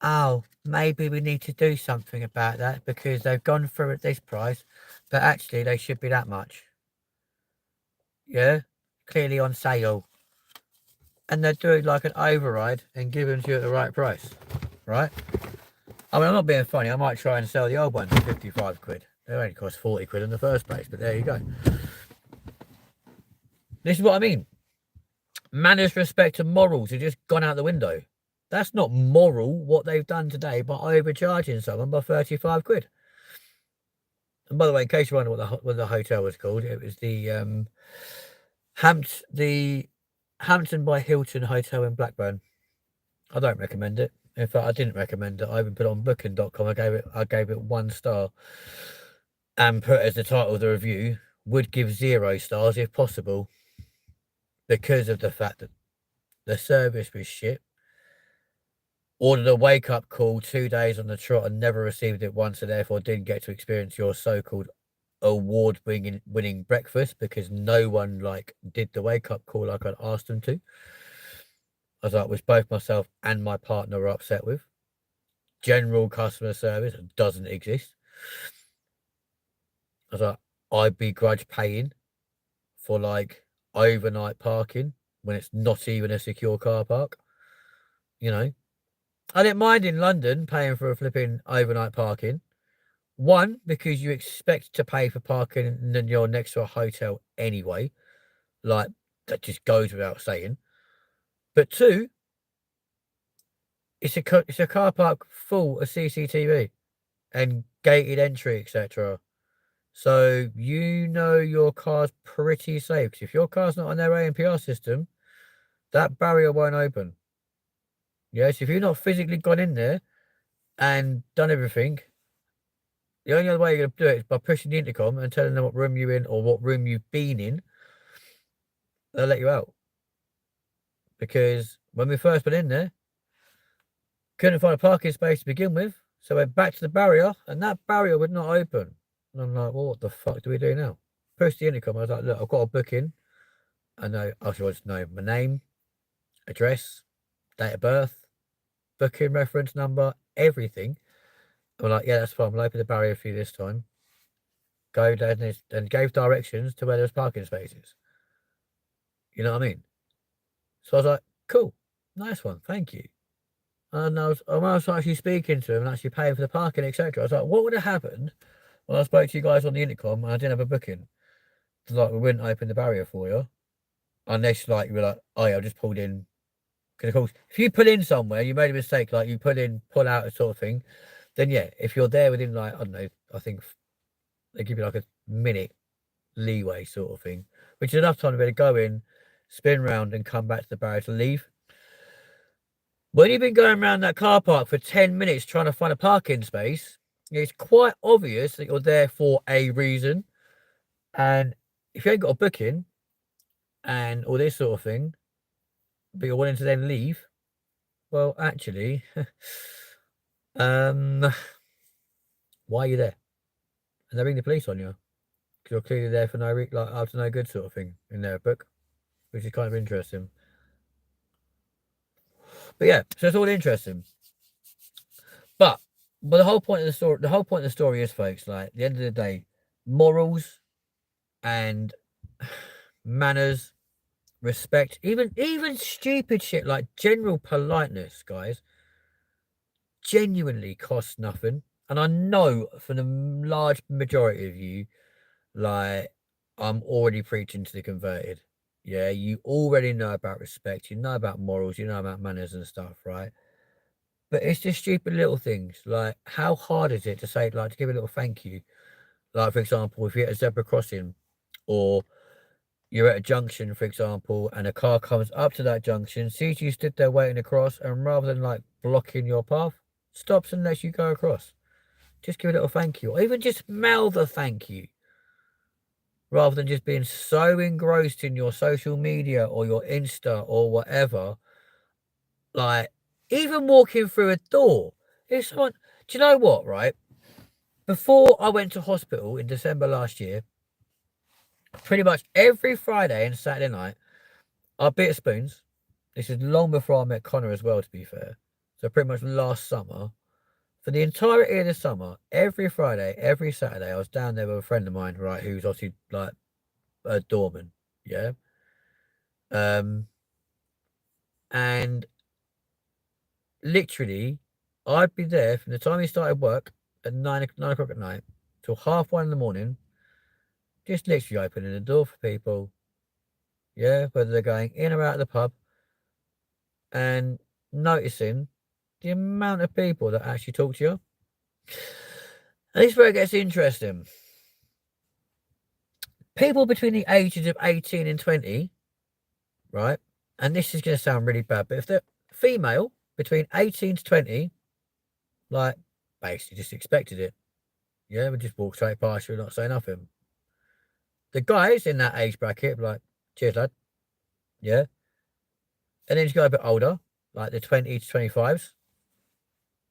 oh, maybe we need to do something about that because they've gone through at this price, but actually they should be that much. Yeah, clearly on sale. And they're doing like an override and give them to you at the right price, right? I mean, I'm not being funny. I might try and sell the old ones for 55 quid. They only cost 40 quid in the first place, but there you go. This is what I mean. Manners, respect, and morals have just gone out the window. That's not moral, what they've done today by overcharging someone by 35 quid. And by the way, in case you wonder what the hotel was called, it was the Hampton by Hilton Hotel in Blackburn. I don't recommend it. In fact, I didn't recommend it. I even put it on booking.com. I gave it 1 star and put as the title of the review, would give 0 stars if possible, because of the fact that the service was shit. Ordered a wake-up call 2 days on the trot and never received it once, and therefore didn't get to experience your so-called award-winning breakfast because no one like did the wake-up call like I'd asked them to. I was like, which both myself and my partner were upset with. General customer service doesn't exist. I was like, I begrudge paying for like overnight parking when it's not even a secure car park. You know, I didn't mind in London paying for a flipping overnight parking. One, because you expect to pay for parking and then you're next to a hotel anyway. Like, that just goes without saying. But two, it's a car park full of CCTV and gated entry, etc. So you know your car's pretty safe. Because if your car's not on their ANPR system, that barrier won't open. Yes, if you've not physically gone in there and done everything, the only other way you're going to do it is by pushing the intercom and telling them what room you're in or what room you've been in. They'll let you out. Because when we first went in there, couldn't find a parking space to begin with. So I went back to the barrier and that barrier would not open. And I'm like, well, what the fuck do we do now? Pushed the intercom. I was like, look, I've got a booking. I know, I should want to know my name, address, date of birth, booking reference number, everything. I'm like, yeah, that's fine. We'll open the barrier for you this time. Go down and gave directions to where there's parking spaces. You know what I mean? So I was like, cool, nice one, thank you. And I was actually speaking to him and actually paying for the parking, etc. I was like, what would have happened when I spoke to you guys on the intercom and I didn't have a booking? Like, we wouldn't open the barrier for you. Unless, like, you were like, oh yeah, I just pulled in. Because, of course, if you pull in somewhere, you made a mistake, like you pull out a sort of thing, then yeah, if you're there within, like, I don't know, I think they give you like a minute leeway sort of thing, which is enough time to be able to go in, spin round and come back to the barrier to leave. When you've been going around that car park for 10 minutes trying to find a parking space, It's quite obvious that you're there for a reason. And if you ain't got a booking and all this sort of thing, but you're willing to then leave, well, actually, um, why are you there? And they bring the police on you because you're clearly there for no like after no good sort of thing in their book, which is kind of interesting. But yeah, so it's all interesting. But the whole point of the story is, folks, like at the end of the day, morals and manners, respect, even stupid shit like general politeness, guys, genuinely costs nothing. And I know for the large majority of you, like, I'm already preaching to the converted. Yeah, you already know about respect, you know about morals, you know about manners and stuff, right? But it's just stupid little things. Like, how hard is it to say, like, to give a little thank you? Like, for example, if you're at a zebra crossing or you're at a junction, for example, and a car comes up to that junction, sees you stood there waiting across, and rather than like blocking your path, stops and lets you go across. Just give a little thank you, or even just mouth a thank you, rather than just being so engrossed in your social media or your Insta or whatever. Like, even walking through a door. If someone, do you know what, right? Before I went to hospital in December last year, pretty much every Friday and Saturday night, I bit of spoons. This is long before I met Connor as well, to be fair. So pretty much last summer. For the entirety of the summer, every Friday, every Saturday, I was down there with a friend of mine, right, who's obviously like a doorman. Yeah. Um, and literally, I'd be there from the time he started work at 9 o'clock at night till 1:30 in the morning, just literally opening the door for people. Yeah, whether they're going in or out of the pub, and noticing the amount of people that actually talk to you. And this is where it gets interesting. People between the ages of 18 and 20, right? And this is going to sound really bad, but if they're female between 18 to 20, like, basically just expected it. Yeah, we just walk straight past you and not say nothing. The guys in that age bracket, like, cheers, lad. Yeah. And then you go a bit older, like the 20 to 25s.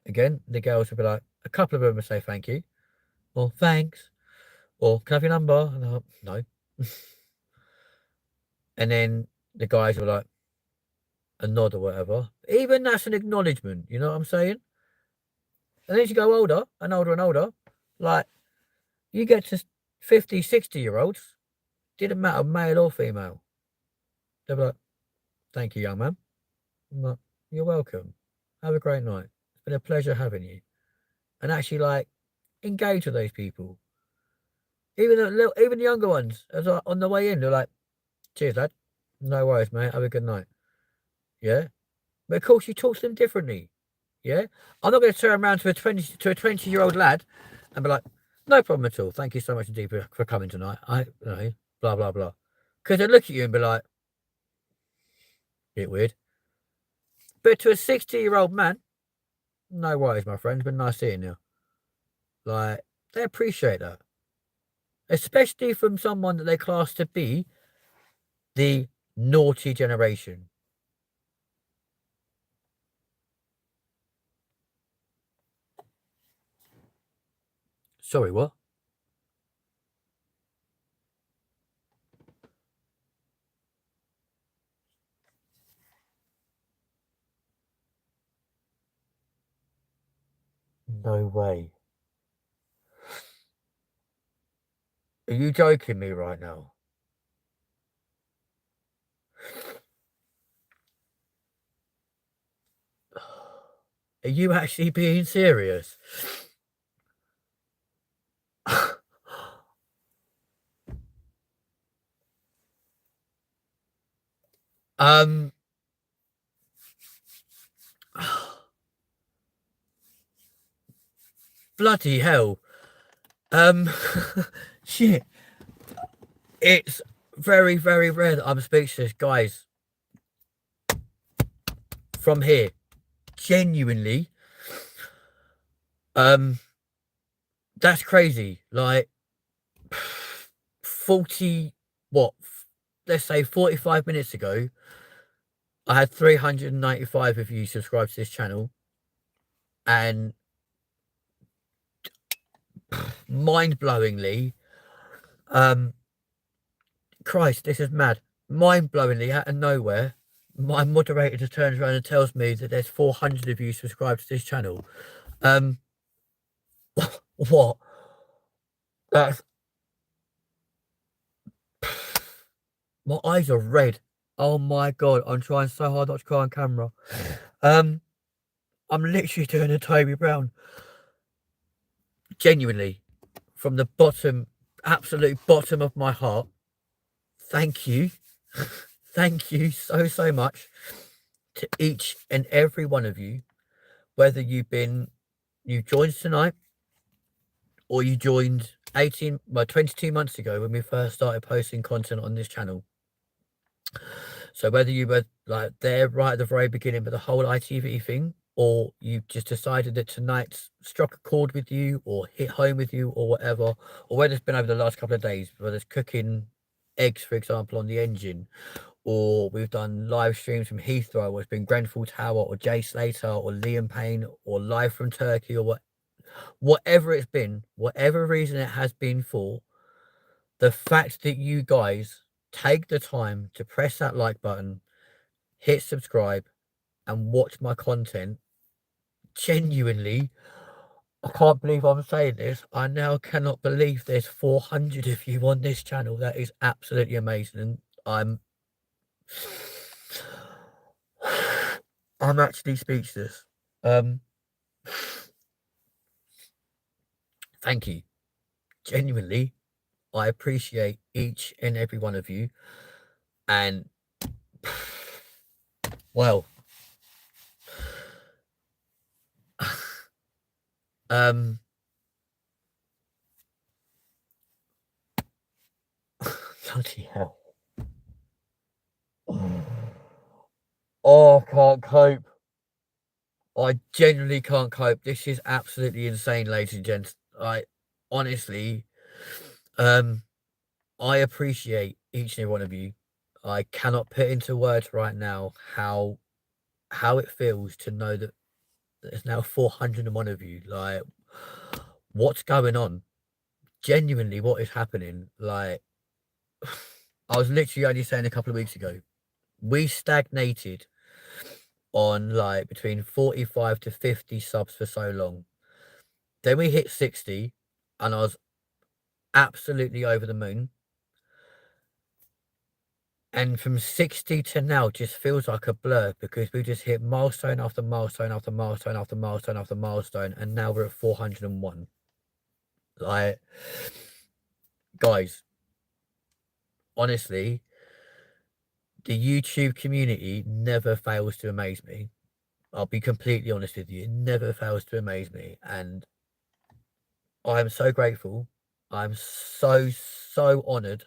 Again, the girls would be like, a couple of them would say thank you, or thanks, or can I have your number? And I'm like, no. And then the guys were like, a nod or whatever. Even that's an acknowledgement, you know what I'm saying? And then as you go older and older and older, like, you get to 50, 60-year-olds, didn't matter male or female. They're like, thank you, young man. I'm like, you're welcome. Have a great night. It's been a pleasure having you. And actually, like, engage with those people. Even even the younger ones, as on the way in, they're like, cheers, lad. No worries, mate. Have a good night. Yeah. But of course, you talk to them differently. Yeah. I'm not going to turn around to a 20-year-old lad and be like, no problem at all. Thank you so much indeed for coming tonight. Blah blah blah. Because they look at you and be like, bit weird. But to a 60-year-old man, no worries, my friend. It's been nice seeing you. Like, they appreciate that, especially from someone that they class to be the naughty generation. Sorry, what? No way. Are you joking me right now? Are you actually being serious? um, bloody hell. Um, shit. It's very, very rare that I'm speechless, guys. From here, genuinely. Um, That's crazy. Like 40, what? Let's say 45 minutes ago, I had 395 of you subscribed to this channel, and mind-blowingly, um, Christ, this is mad. Mind-blowingly, out of nowhere, my moderator just turns around and tells me that there's 400 of you subscribed to this channel. Um, what? That's my eyes are red. Oh my god, I'm trying so hard not to cry on camera. I'm literally doing a Toby Brown. Genuinely, from the bottom, absolute bottom of my heart. Thank you. Thank you so, so much to each and every one of you, whether you joined tonight or you joined 22 months ago when we first started posting content on this channel. So whether you were like there right at the very beginning with the whole ITV thing, or you just decided that tonight's struck a chord with you or hit home with you or whatever, or whether it's been over the last couple of days, whether it's cooking eggs, for example, on the engine, or we've done live streams from Heathrow, or it's been Grenfell Tower, or Jay Slater, or Liam Payne, or live from Turkey, or whatever it's been, whatever reason it has been for, the fact that you guys take the time to press that like button, hit subscribe, and watch my content, genuinely, I can't believe I'm saying this. I now cannot believe there's 400 of you on this channel. That is absolutely amazing. And I'm actually speechless. Thank you. Genuinely, I appreciate each and every one of you. And well, bloody hell. Oh, I can't cope. I genuinely can't cope. This is absolutely insane, ladies and gents. I honestly, I appreciate each and every one of you. I cannot put into words right now how it feels to know that there's now 401 of you. Like, what's going on? Genuinely, what is happening? Like, I was literally only saying a couple of weeks ago, we stagnated on like between 45 to 50 subs for so long. Then we hit 60, and I was absolutely over the moon. And from 60 to now just feels like a blur because we just hit milestone after milestone after milestone after milestone after milestone, and now we're at 401. Like, guys, honestly, the YouTube community never fails to amaze me. I'll be completely honest with you. It never fails to amaze me. And I am so grateful. I'm so, so honored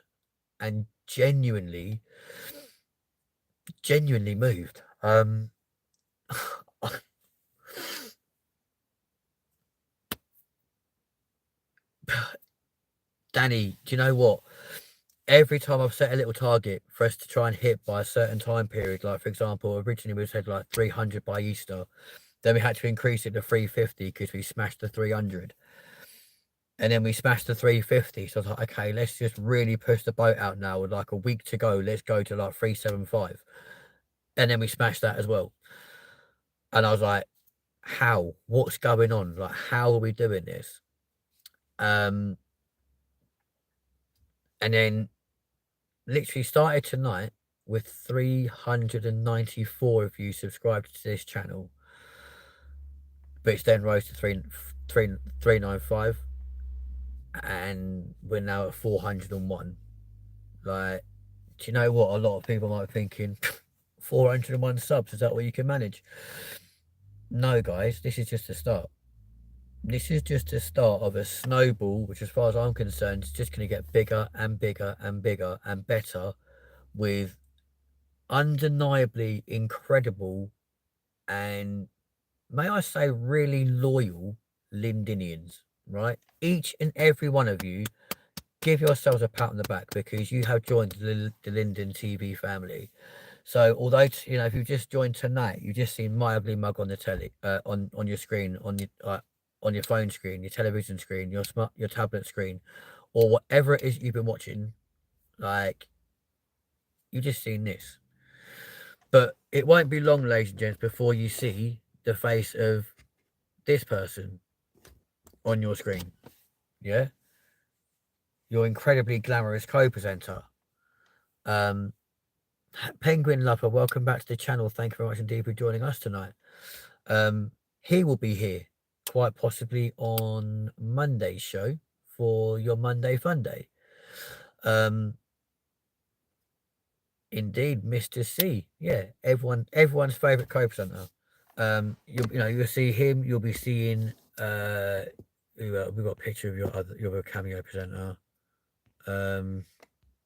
and genuinely moved. Danny, do you know what? Every time I've set a little target for us to try and hit by a certain time period, like for example, originally we said like 300 by Easter, then we had to increase it to 350 because we smashed the 300. And then we smashed the 350. So I was like, okay, let's just really push the boat out now with like a week to go. Let's go to like 375. And then we smashed that as well. And I was like, how? What's going on? Like, how are we doing this? And then literally started tonight with 394 of you subscribed to this channel, which then rose to 395, and we're now at 401. Like, do you know what? A lot of people might be thinking, 401 subs, is that what you can manage? No, guys, this is just the start. This is just the start of a snowball, which, as far as I'm concerned, is just going to get bigger and bigger and bigger and better, with undeniably incredible and, may I say, really loyal Lindinians. right? Each and every one of you, give yourselves a pat on the back because you have joined the LindenTV family. So although if you've just joined tonight, you've just seen my ugly mug on the telly, on your screen, on your phone screen, your television screen, your tablet screen, or whatever it is you've been watching. Like, you just seen this, but it won't be long, ladies and gents, before you see the face of this person on your screen. Yeah, your incredibly glamorous co-presenter. Um, Penguin Lover, welcome back to the channel. Thank you very much indeed for joining us tonight. He will be here quite possibly on Monday's show for your Monday Fun Day. Indeed, Mr. C. Yeah, everyone's favourite co-presenter. You'll see him. You'll be seeing. We've got a picture of your other cameo presenter.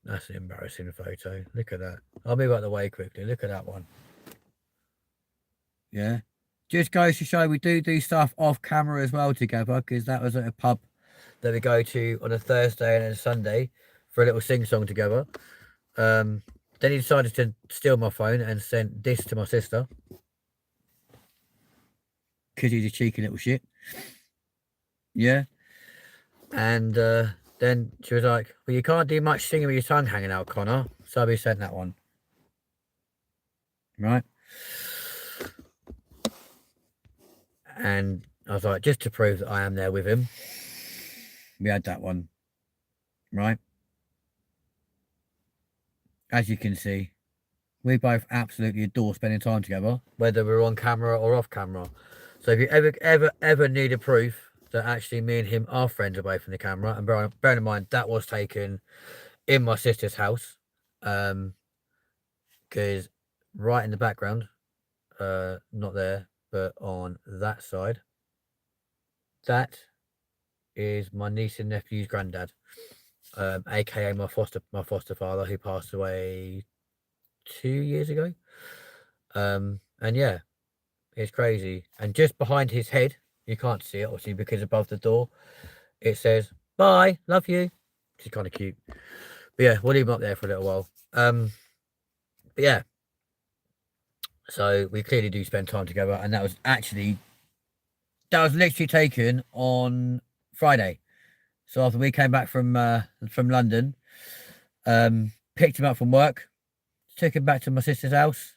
That's an embarrassing photo. Look at that. I'll move out of the way quickly. Look at that one. Yeah. Just goes to show we do stuff off camera as well together, because that was at a pub that we go to on a Thursday and a Sunday for a little sing-song together. Then he decided to steal my phone and send this to my sister, because he's a cheeky little shit. Yeah. And then she was like, well, you can't do much singing with your tongue hanging out, Connor. So we sent that one. Right. And I was like, just to prove that I am there with him, we had that one. Right. As you can see, we both absolutely adore spending time together, whether we're on camera or off camera. So if you ever need a proof that actually me and him are friends away from the camera, and bear in mind that was taken in my sister's house, because right in the background, not there, but on that side, that is my niece and nephew's granddad, aka my foster father, who passed away 2 years ago. And yeah, it's crazy. And just behind his head, you can't see it obviously because above the door it says "Bye, love you," which is kind of cute. But yeah, we'll leave him up there for a little while. But yeah, so we clearly do spend time together, and that was literally taken on Friday. So after we came back from London, picked him up from work, took him back to my sister's house,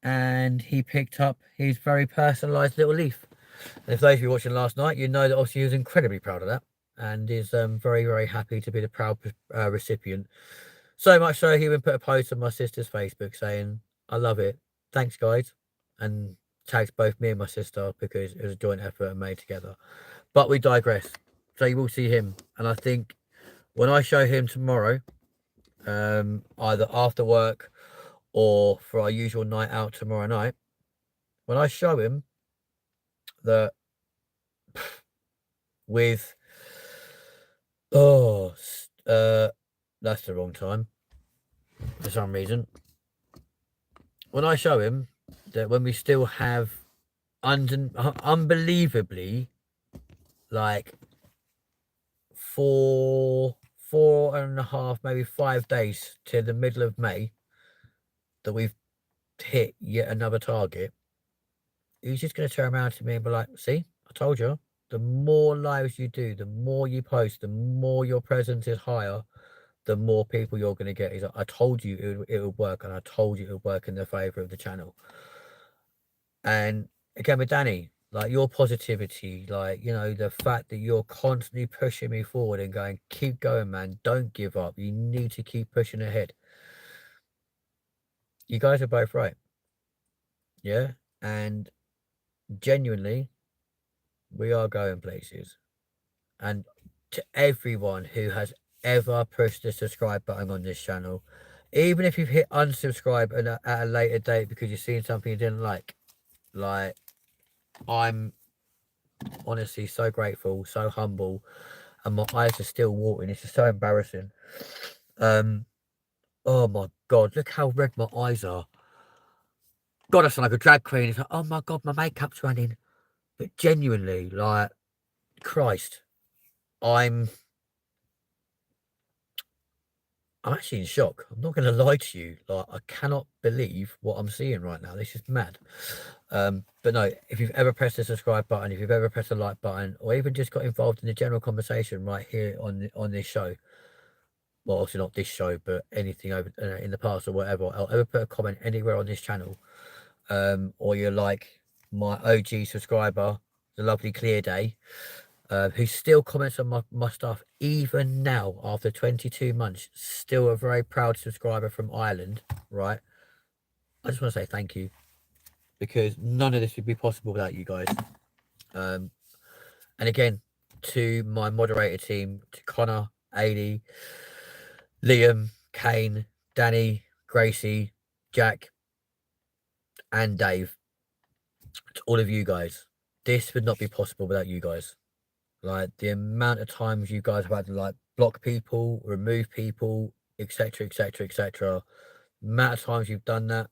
and he picked up his very personalised little leaf. And if those of you watching last night, you know that obviously he was incredibly proud of that, and is very, very happy to be the proud recipient. So much so, he even put a post on my sister's Facebook saying, "I love it. Thanks, guys," and tags both me and my sister because it was a joint effort and made together. But we digress. So you will see him, and I think when I show him tomorrow, either after work or for our usual night out tomorrow night, when I show him that with that's the wrong time for some reason. When I show him that when we still have unbelievably like four and a half, maybe 5 days to the middle of May, that we've hit yet another target, he's just going to turn around to me and be like, "See, I told you, the more lives you do, the more you post, the more your presence is higher, the more people you're going to get." He's like, "I told you it would work, and I told you it would work in the favor of the channel." And again with Danny, like your positivity, like, the fact that you're constantly pushing me forward and going, "Keep going, man, don't give up, you need to keep pushing ahead." You guys are both right. Yeah. And genuinely, we are going places. And to everyone who has ever pushed the subscribe button on this channel, even if you've hit unsubscribe at a later date because you've seen something you didn't like, I'm honestly so grateful, so humble, and my eyes are still watering. It's just so embarrassing. Oh my god, look how red my eyes are. God, I sound like a drag queen. It's like, oh my god, my makeup's running. But genuinely, like, Christ, I'm actually in shock. I'm not going to lie to you. Like, I cannot believe what I'm seeing right now. This is mad. But no, if you've ever pressed the subscribe button, if you've ever pressed the like button, or even just got involved in the general conversation right here on this show, well, obviously not this show, but anything over in the past or whatever, I'll ever put a comment anywhere on this channel, or you're like my OG subscriber, the lovely Clear Day, who still comments on my stuff even now after 22 months, still a very proud subscriber from Ireland, right? I just want to say thank you, because none of this would be possible without you guys. And again, to my moderator team, to Connor, Ailey, Liam, Kane, Danny, Gracie, Jack, and Dave, to all of you guys, this would not be possible without you guys. Like, the amount of times you guys have had to like block people, remove people, etc., etc., etc. The amount of times you've done that,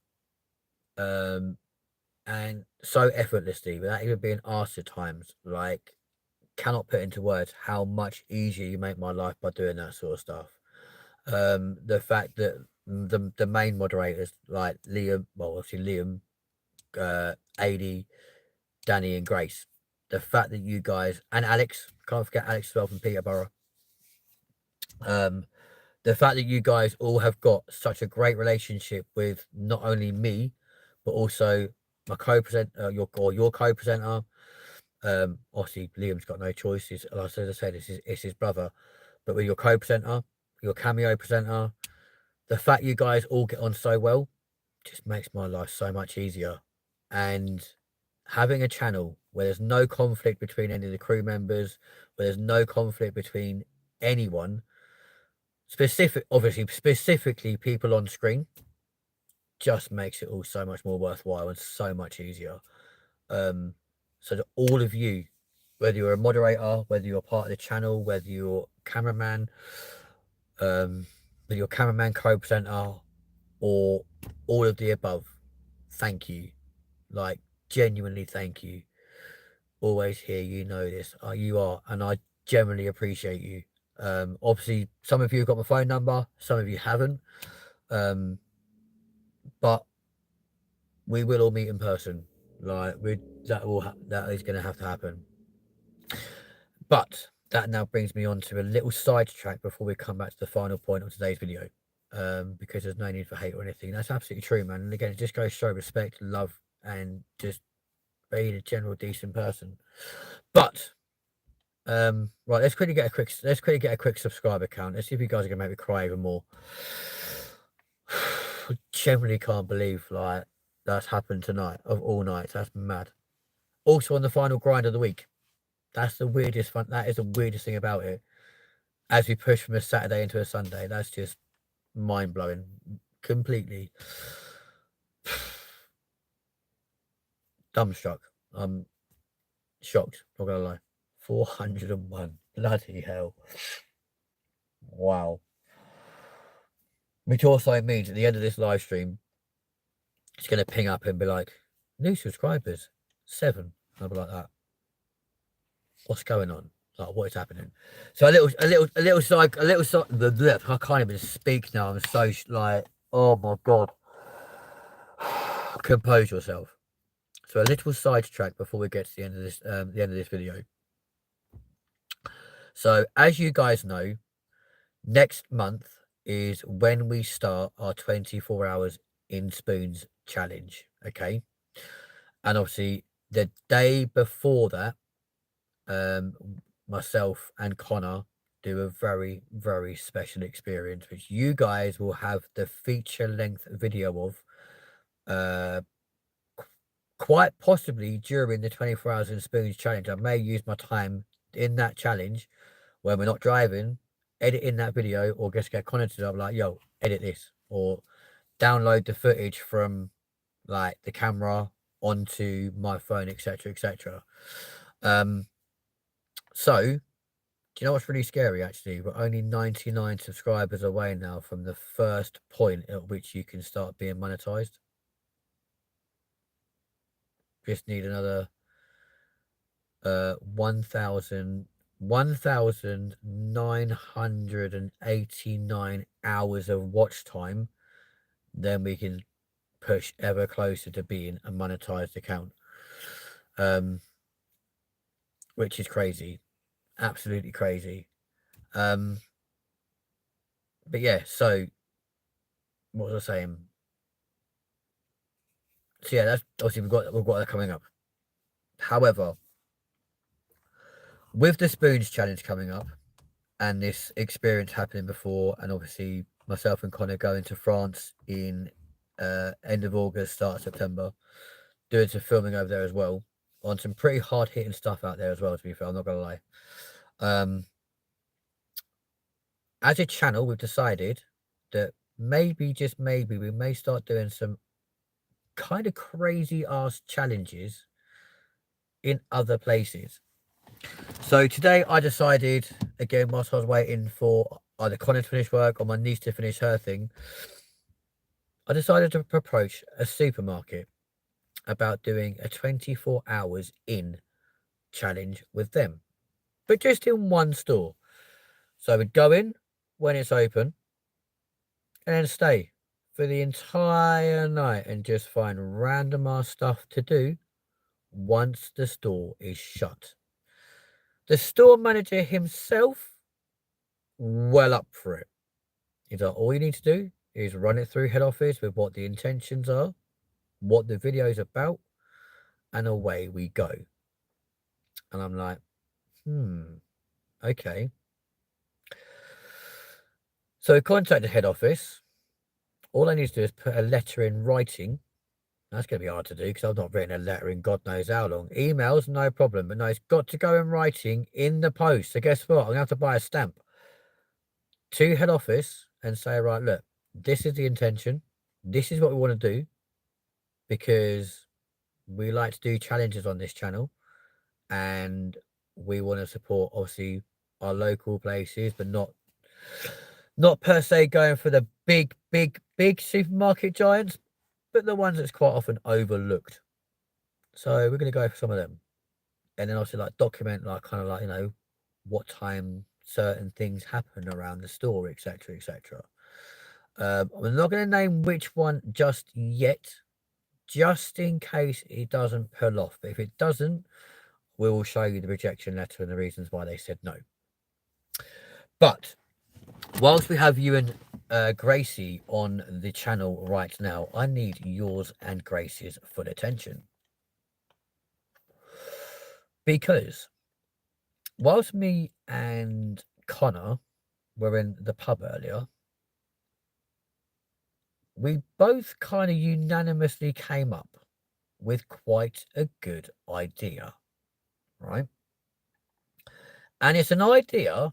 and so effortlessly, without even being asked at times, like, cannot put into words how much easier you make my life by doing that sort of stuff. The fact that the main moderators like Liam, well, obviously Liam, AD, Danny, and Grace, the fact that you guys, and Alex, can't forget Alex as well from Peterborough, the fact that you guys all have got such a great relationship with not only me, but also my co-presenter, your co-presenter. Obviously Liam's got no choices. As I said, it's his brother, but with your co-presenter, your cameo presenter, the fact you guys all get on so well just makes my life so much easier. And having a channel where there's no conflict between any of the crew members, where there's no conflict between anyone, obviously specifically people on screen, just makes it all so much more worthwhile and so much easier. So to all of you, whether you're a moderator, whether you're part of the channel, whether you're cameraman, whether you're cameraman, co-presenter, or all of the above, thank you. Like, genuinely thank you. Always here, you know this. You are, and I genuinely appreciate you. Obviously, some of you have got my phone number, some of you haven't. But we will all meet in person. Like, that is going to have to happen. But that now brings me on to a little sidetrack before we come back to the final point of today's video. Because there's no need for hate or anything. That's absolutely true, man. And again, it just goes to show respect, love, and just being a general decent person. But right, let's quickly get a quick subscriber count. Let's see if you guys are gonna make me cry even more. I generally can't believe like that's happened tonight of all nights. That's mad. Also on the final grind of the week. That's the weirdest fun. That is the weirdest thing about it. As we push from a Saturday into a Sunday, that's just mind blowing. Completely dumbstruck. I'm shocked. Not gonna lie. 401. Bloody hell. Wow. Which also means at the end of this live stream, it's going to ping up and be like, new subscribers, 7. I'll be like that. What's going on? Like, what is happening? So a little side. I can't even speak now. I'm so like, oh my God. Compose yourself. So a little sidetrack before we get to the end of this video. So as you guys know, next month is when we start our 24 hours in spoons challenge. Okay. And obviously the day before that, myself and Connor do a very, very special experience, which you guys will have the feature length video of quite possibly during the 24 hours in spoons challenge. I may use my time in that challenge when we're not driving, edit in that video, or just get Connor to up like, yo, edit this, or download the footage from like the camera onto my phone, etc., etc. So do you know what's really scary? Actually, we're only 99 subscribers away now from the first point at which you can start being monetized. Just need another 1,100 1,989 hours of watch time, then we can push ever closer to being a monetized account. Which is crazy. Absolutely crazy. But yeah, so what was I saying? So yeah, that's obviously we've got that coming up. However, with the spoons challenge coming up and this experience happening before, and obviously myself and Connor going to France in end of August, start of September, doing some filming over there as well, on some pretty hard hitting stuff out there as well, to be fair, I'm not gonna lie. As a channel, we've decided that maybe, just maybe, we may start doing some kind of crazy ass challenges in other places. So today I decided, again, whilst I was waiting for either Connor to finish work or my niece to finish her thing, I decided to approach a supermarket about doing a 24 hours in challenge with them, but just in one store. So we'd go in when it's open and then stay for the entire night and just find random ass stuff to do once the store is shut. The store manager himself, well up for it. He's like, all you need to do is run it through head office with what the intentions are, what the video is about, and away we go. And I'm like, okay. So I contacted head office. All I need to do is put a letter in writing. That's going to be hard to do because I've not written a letter in God knows how long. Emails, no problem. But no, it's got to go in writing in the post. So guess what? I'm going to have to buy a stamp to head office and say, right, look, this is the intention. This is what we want to do because we like to do challenges on this channel and we want to support, obviously, our local places, but not per se going for the big supermarket giants, but the ones that's quite often overlooked. So we're going to go for some of them. And then obviously like document like kind of like, you know, what time certain things happen around the store, etc., etc. I'm not going to name which one just yet, just in case it doesn't pull off. But if it doesn't, we will show you the rejection letter and the reasons why they said no. But whilst we have you and Gracie on the channel right now, I need yours and Gracie's full attention. Because whilst me and Connor were in the pub earlier, we both kind of unanimously came up with quite a good idea, right? And it's an idea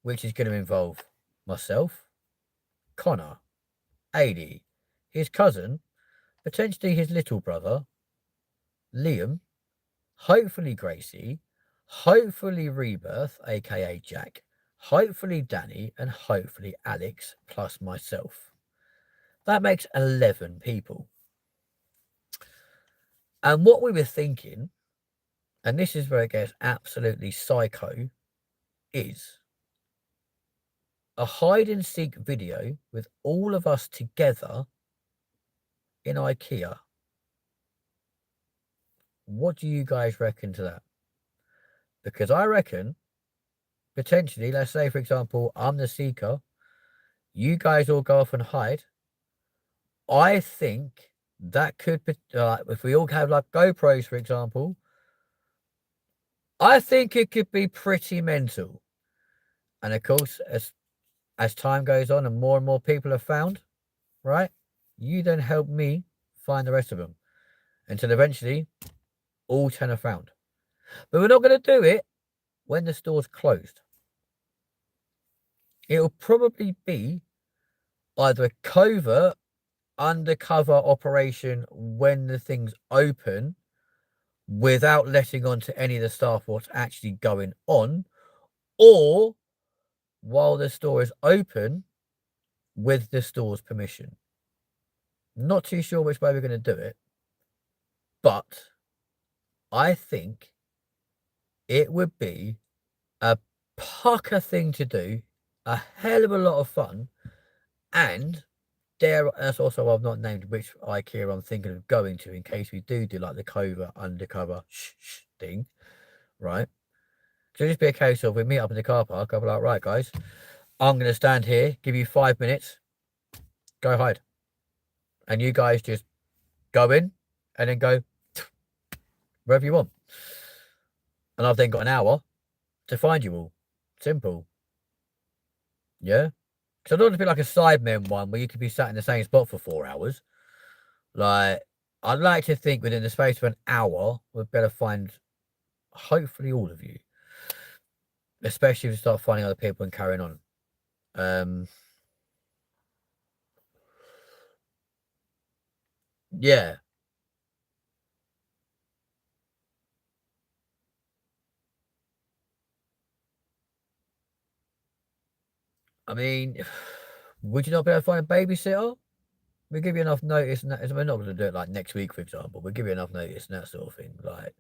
which is going to involve myself, Connor, Adi, his cousin, potentially his little brother, Liam, hopefully Gracie, hopefully Rebirth, aka Jack, hopefully Danny, and hopefully Alex, plus myself. That makes 11 people. And what we were thinking, and this is where it gets absolutely psycho, is a hide and seek video with all of us together in IKEA. What do you guys reckon to that? Because I reckon, potentially, let's say, for example, I'm the seeker, you guys all go off and hide. I think that could be, if we all have like GoPros, for example, I think it could be pretty mental. And of course, as time goes on and more people are found, right, you then help me find the rest of them until eventually all 10 are found. But we're not going to do it when the store's closed. It'll probably be either a covert undercover operation when the thing's open without letting on to any of the staff what's actually going on, or while the store is open with the store's permission. Not too sure which way we're going to do it, but I think it would be a pucker thing to do, a hell of a lot of fun, and that's also I've not named which IKEA I'm thinking of going to in case we do like the covert undercover thing, right? So just be a case of we meet up in the car park. I'll be like, right, guys, I'm going to stand here, give you 5 minutes, go hide, and you guys just go in and then go wherever you want. And I've then got an hour to find you all. Simple. Yeah. So I don't want to be like a Sidemen one where you could be sat in the same spot for 4 hours. Like, I'd like to think within the space of an hour, we'd better find hopefully all of you. Especially if you start finding other people and carrying on. Yeah. I mean, would you not be able to find a babysitter? We'll give you enough notice, and that, we're not going to do it like next week, for example. We'll give you enough notice and that sort of thing. Like,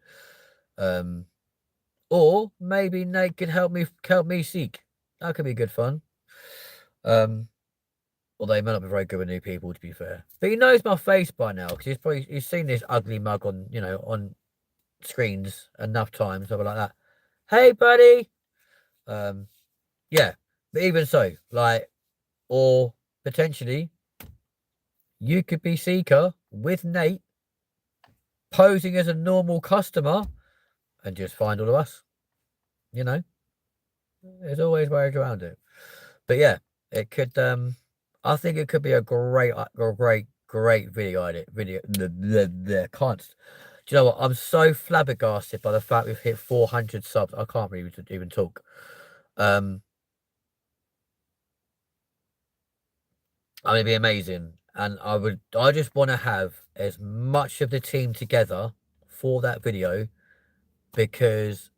or maybe Nate can help me seek. That could be good fun. Although he may not be very good with new people, to be fair. But he knows my face by now because he's seen this ugly mug on on screens enough times. I'll be like that. Hey, buddy. Yeah. But even so, like, or potentially, you could be Seeker with Nate posing as a normal customer and just find all of us. You know, there's always ways around it. But yeah, it could. I think it could be a great video idea. Can't. Do you know what? I'm so flabbergasted by the fact we've hit 400 subs. I can't really even talk. I mean, it'd be amazing. And I just want to have as much of the team together for that video because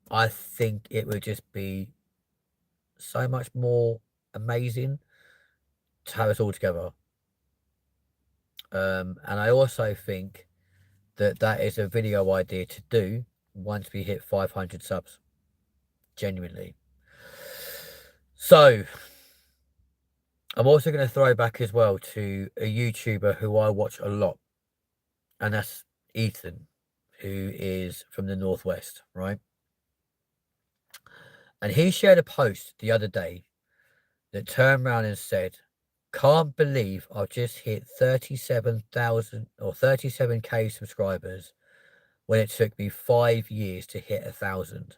I think it would just be so much more amazing to have us all together. And I also think that is a video idea to do once we hit 500 subs. Genuinely. So, I'm also going to throw back as well to a YouTuber who I watch a lot. And that's Ethan, who is from the Northwest, right? And he shared a post the other day that turned around and said, can't believe I've just hit 37,000 or 37k subscribers when it took me 5 years to hit 1,000.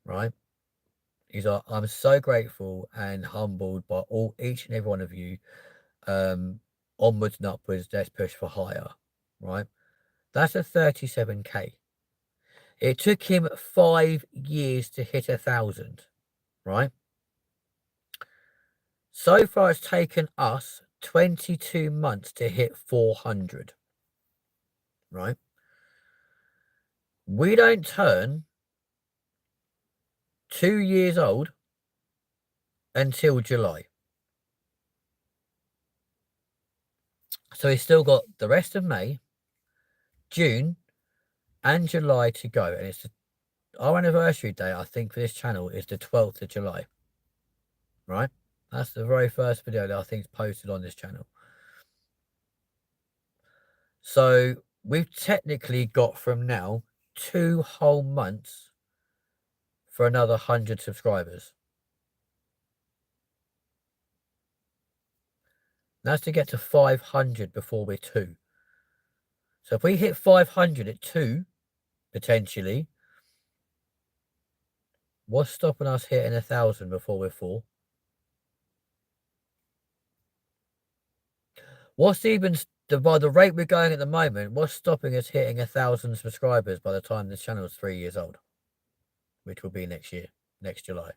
Right? He's like, I'm so grateful and humbled by each and every one of you. Onwards and upwards, let's push for higher. Right? That's a 37k. It took him 5 years to hit 1,000. Right? So far, it's taken us 22 months to hit 400. Right? We don't turn 2 years old until July. So he's still got the rest of May, June, and July to go. And it's our anniversary day, I think, for this channel is the 12th of July. Right? That's the very first video that I think is posted on this channel. So we've technically got from now 2 whole months for another 100 subscribers. That's to get to 500 before we're 2. So if we hit 500 at 2, potentially, what's stopping us hitting 1,000 before we're 4? What's even by the rate we're going at the moment? What's stopping us hitting 1,000 subscribers by the time this channel is 3 years old, which will be next year, next July?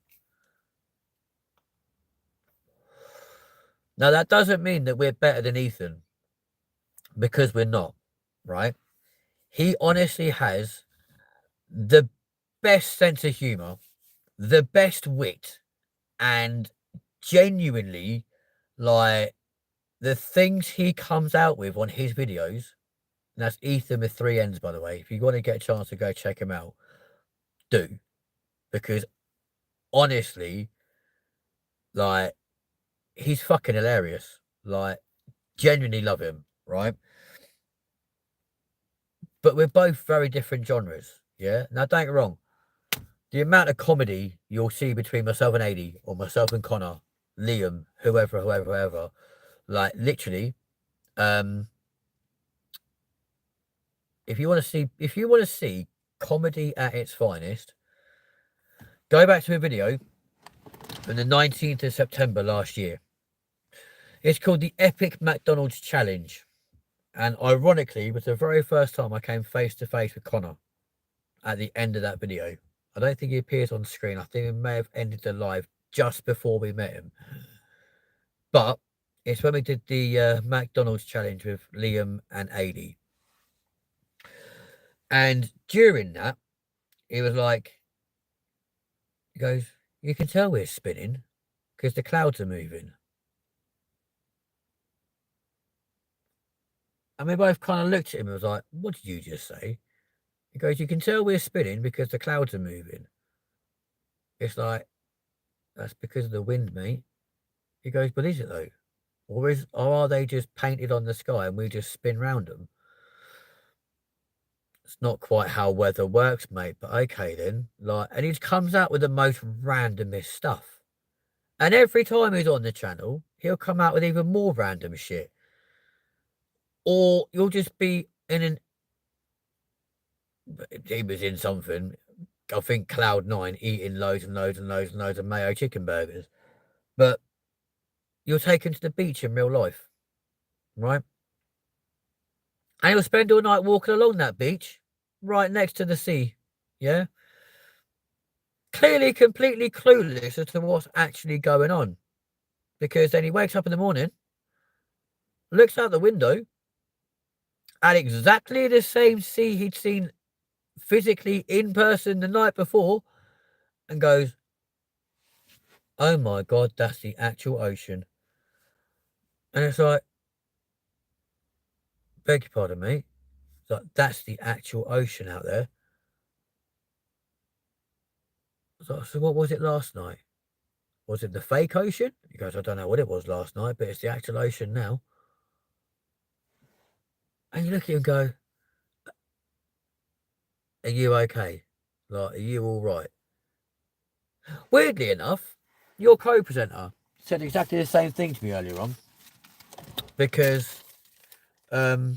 Now that doesn't mean that we're better than Ethan, because we're not, right? He honestly has the best sense of humor, the best wit, and genuinely, like, the things he comes out with on his videos, and that's Ethan with 3 N's, by the way. If you want to get a chance to go check him out, do. because honestly, like, he's fucking hilarious. Like, genuinely love him, right? But we're both very different genres, yeah? Now, don't get me wrong. The amount of comedy you'll see between myself and AD, or myself and Connor, Liam, whoever, like, literally, um, if you want to see comedy at its finest, go back to a video from the 19th of September last year. It's called the Epic McDonald's Challenge. And ironically, it was the very first time I came face to face with Connor at the end of that video. I don't think he appears on screen. I think we may have ended the live just before we met him. But it's when we did the McDonald's challenge with Liam and AD. And during that, he was like, he goes, you can tell we're spinning because the clouds are moving. And we both kind of looked at him and was like, what did you just say? He goes, you can tell we're spinning because the clouds are moving. It's like, that's because of the wind, mate. He goes, but is it though? Or are they just painted on the sky and we just spin round them? It's not quite how weather works, mate, but okay then. Like, and he comes out with the most randomest stuff. And every time he's on the channel, he'll come out with even more random shit. Or you'll just be in an... He was in something, I think Cloud9, eating loads and loads and loads and loads of mayo chicken burgers. But you're taken to the beach in real life, right? And he'll spend all night walking along that beach, right next to the sea, yeah? Clearly completely clueless as to what's actually going on. Because then he wakes up in the morning, looks out the window, at exactly the same sea he'd seen physically in person the night before, and goes, oh my God, that's the actual ocean. And it's like, beg your pardon, mate. It's like, that's the actual ocean out there. So what was it last night? Was it the fake ocean? He goes, I don't know what it was last night, but it's the actual ocean now. And you look at him and go, are you okay? Like, are you all right? Weirdly enough, your co-presenter said exactly the same thing to me earlier on. Because I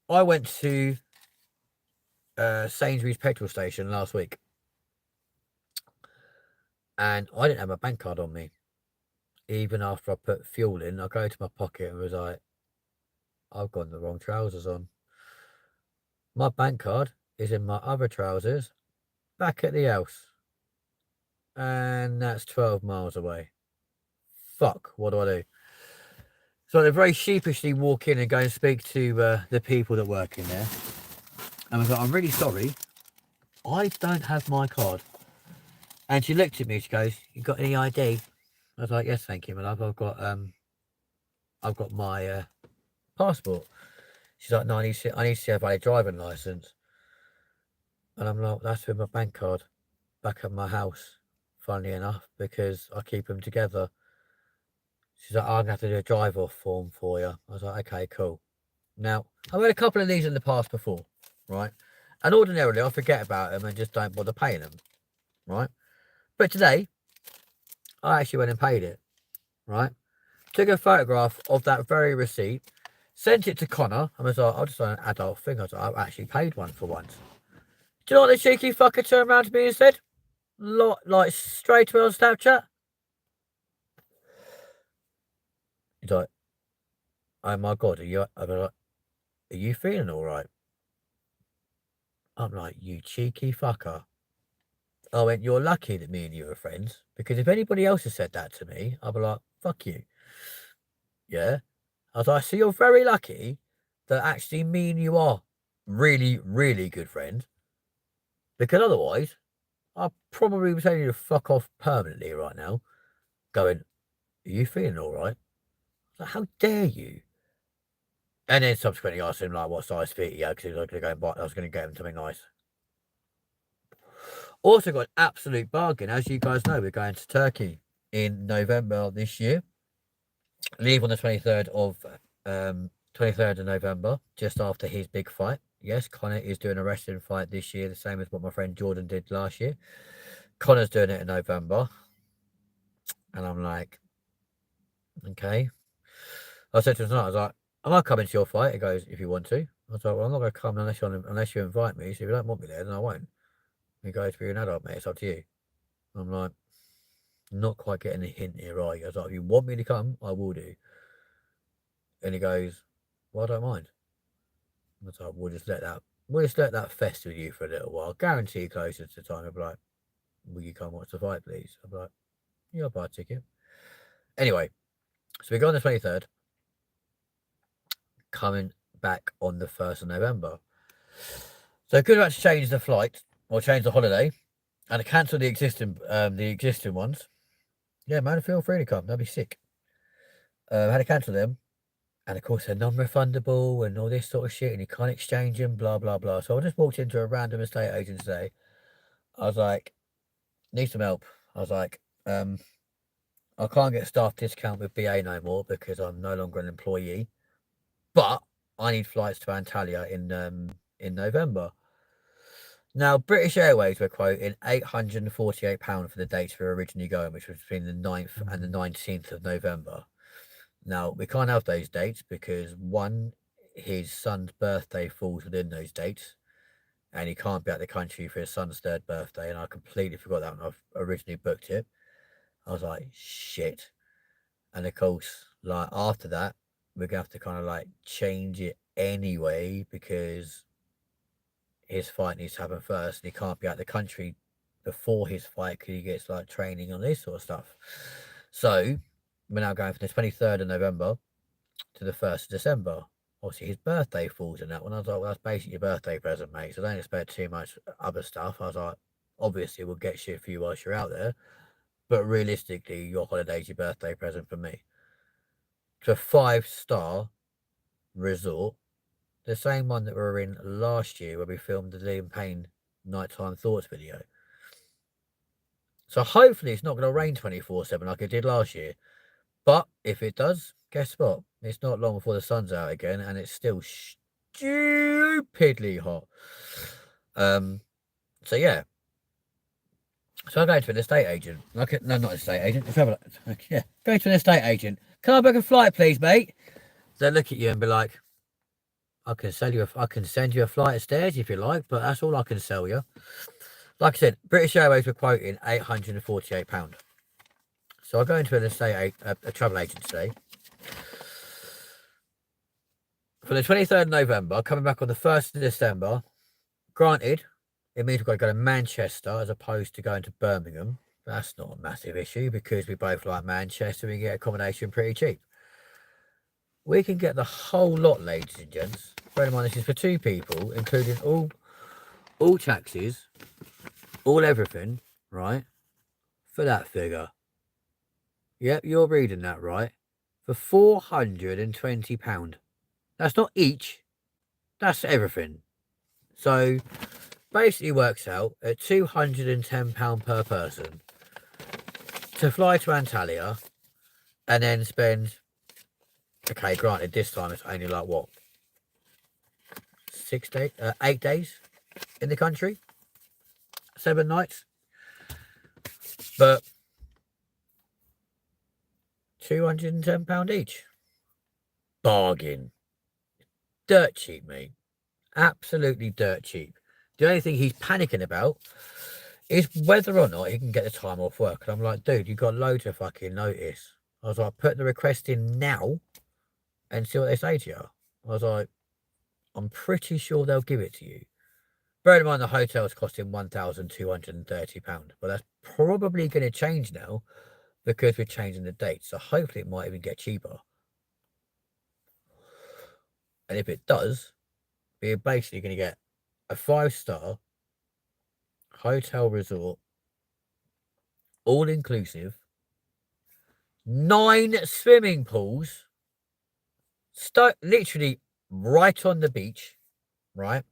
went to Sainsbury's petrol station last week. And I didn't have my bank card on me. Even after I put fuel in, I go into my pocket and was like, I've got the wrong trousers on. My bank card is in my other trousers back at the house. And that's 12 miles away. Fuck, what do I do? So I very sheepishly walk in and go and speak to the people that work in there. And I was like, I'm really sorry. I don't have my card. And she looked at me, she goes, you got any ID? I was like, yes, thank you, my love. I've got my passport. She's like, no, I need to see a valid driving license. And I'm like, that's with my bank card back at my house, funnily enough, because I keep them together. She's like, I'm going to have to do a drive-off form for you. I was like, okay, cool. Now, I've had a couple of these in the past before, right? And ordinarily, I forget about them and just don't bother paying them, right? But today, I actually went and paid it, right? Took a photograph of that very receipt, sent it to Connor, and was like, I'll just an adult thing. I was like, I've actually paid one for once. Do you know what the cheeky fucker turned around to me and said? Like straight away on Snapchat? He's like, oh my God, are you feeling all right? I'm like, you cheeky fucker. I went, you're lucky that me and you are friends, because if anybody else has said that to me, I'll be like, fuck you. Yeah? I was like, so you're very lucky that actually me and you are really, really good friends, because otherwise, I'll probably be telling you to fuck off permanently right now, going, are you feeling all right? Like, how dare you? And then subsequently asked him, like, what size feet he had, because I was going to go and buy, I was going to get him something nice. Also got an absolute bargain. As you guys know, we're going to Turkey in November this year. Leave on the 23rd of November, just after his big fight. Yes, Connor is doing a wrestling fight this year, the same as what my friend Jordan did last year. Connor's doing it in November. And I'm like, okay. I said to him tonight, I was like, am I coming to your fight? He goes, if you want to. I was like, well, I'm not going to come unless you invite me. So if you don't want me there, then I won't. He goes, you're an adult, mate. It's up to you. I'm like, not quite getting a hint here, right? I was like, if you want me to come, I will do. And he goes, well, I don't mind. I was like, we'll just let that fest with you for a little while. Guarantee closer to the time. I'll be like, will you come watch the fight, please? I'll be like, yeah, I'll buy a ticket. Anyway, so we go on the 23rd, coming back on the 1st of November. So could have actually changed the flight or change the holiday and cancel the existing ones. Yeah, man, feel free to come. That'd be sick. Had to cancel them. And of course, they're non-refundable and all this sort of shit, and you can't exchange them, blah, blah, blah. So I just walked into a random estate agent today. I was like, need some help. I was like, I can't get a staff discount with BA no more because I'm no longer an employee. But I need flights to Antalya in November. Now, British Airways were quoting £848 for the dates we were originally going, which was between the 9th and the 19th of November. Now, we can't have those dates because, one, his son's birthday falls within those dates, and he can't be out of the country for his son's 3rd birthday, and I completely forgot that when I originally booked it. I was like, shit. And of course, like, after that, we're going to have to kind of, like, change it anyway because his fight needs to happen first, and he can't be out of the country before his fight because he gets, like, training on this sort of stuff. So we're now going from the 23rd of November to the 1st of December. Obviously, his birthday falls in that one. I was like, well, that's basically your birthday present, mate. So don't expect too much other stuff. I was like, obviously, we'll get shit for you whilst you're out there. But realistically, your holiday's your birthday present for me. To a 5-star resort, the same one that we were in last year where we filmed the Liam Payne Nighttime Thoughts video. So hopefully it's not going to rain 24/7 like it did last year. But if it does, guess what? It's not long before the sun's out again, and it's still stupidly hot. So yeah. So I'm going to an estate agent. No, not an estate agent. Yeah, going to an estate agent. Can I book a flight, please, mate? They'll look at you and be like, I can send you a flight of stairs if you like, but that's all I can sell you. Like I said, British Airways were quoting £848. So I go into a travel agent today. For the 23rd of November, coming back on the 1st of December, granted, it means we've got to go to Manchester as opposed to going to Birmingham. That's not a massive issue because we both like Manchester. We can get accommodation pretty cheap. We can get the whole lot, ladies and gents. Bear in mind, this is for 2 people, including all taxes, all everything, right? For that figure. Yep, you're reading that right. For £420. That's not each. That's everything. So basically works out at £210 per person to fly to Antalya and then spend, okay, granted, this time it's only like what, 8 days in the country, 7 nights, but £210 each. Bargain. Dirt cheap, mate. Absolutely dirt cheap. The only thing he's panicking about is whether or not he can get the time off work. And I'm like, dude, you got loads of fucking notice. I was like, put the request in now and see what they say to you. I was like, I'm pretty sure they'll give it to you. Bear in mind the hotel's costing £1,230. But that's probably going to change now because we're changing the date. So hopefully it might even get cheaper. And if it does, we're basically going to get a 5-star hotel resort, all inclusive, 9 swimming pools, literally right on the beach, right?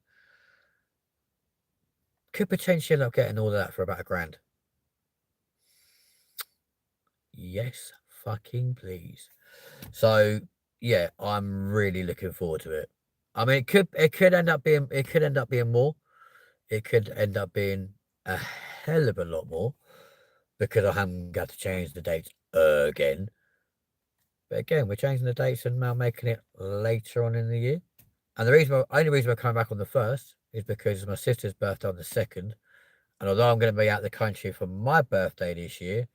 could potentially end up getting all of that for about £1,000. Yes, fucking please. So yeah, I'm really looking forward to it. I mean, it could end up being more. It could end up being a hell of a lot more because I haven't got to change the dates again. But again, we're changing the dates and now making it later on in the year. And the only reason we're coming back on the 1st is because it's my sister's birthday on the 2nd. And although I'm going to be out of the country for my birthday this year,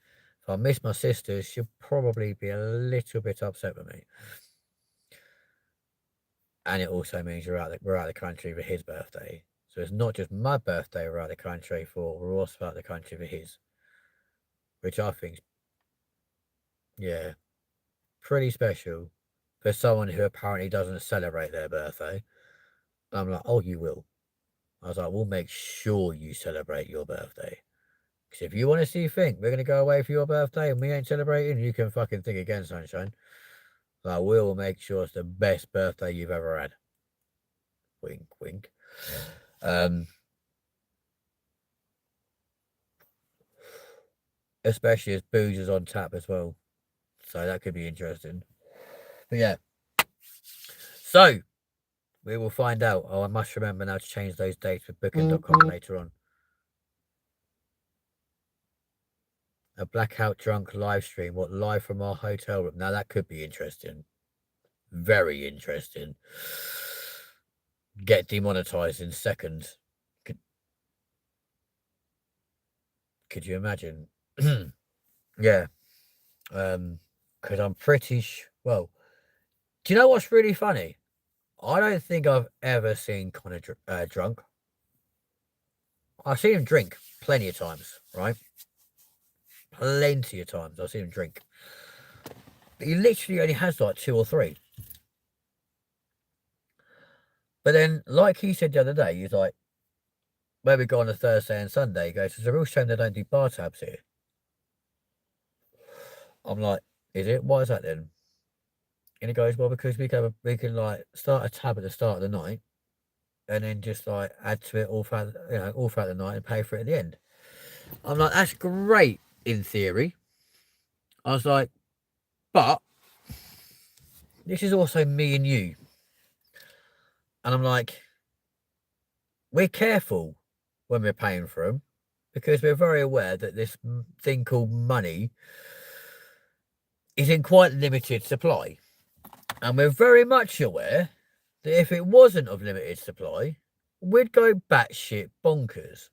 if I miss my sister's, she'll probably be a little bit upset with me. And it also means we're out of the country for his birthday. So it's not just my birthday we're out of the country for, we're also out of the country for his. Which I think, yeah, pretty special for someone who apparently doesn't celebrate their birthday. And I'm like, oh, you will. I was like, we'll make sure you celebrate your birthday. Because if you honestly think we're going to go away for your birthday and we ain't celebrating, you can fucking think again, sunshine. Like, we'll make sure it's the best birthday you've ever had. Wink, wink. Especially as booze is on tap as well. So that could be interesting. But yeah. So, we will find out. Oh, I must remember now to change those dates with booking.com later on. A blackout drunk live stream. What, live from our hotel room? Now that could be interesting. Very interesting. Get demonetized in seconds. Could you imagine? Yeah. Because I'm pretty well, do you know what's really funny? I don't think I've ever seen Connor drunk. I've seen him drink plenty of times, right? Plenty of times I've seen him drink. But he literally only has like 2 or 3. But then, like he said the other day, he's like, where we go on a Thursday and Sunday, he goes, it's a real shame they don't do bar tabs here. I'm like, is it? Why is that then? And he goes, well, because we can like start a tab at the start of the night and then just like add to it all throughout the night and pay for it at the end. I'm like, that's great in theory. I was like, but this is also me and you. And I'm like, we're careful when we're paying for them because we're very aware that this thing called money is in quite limited supply. And we're very much aware that if it wasn't of limited supply, we'd go batshit bonkers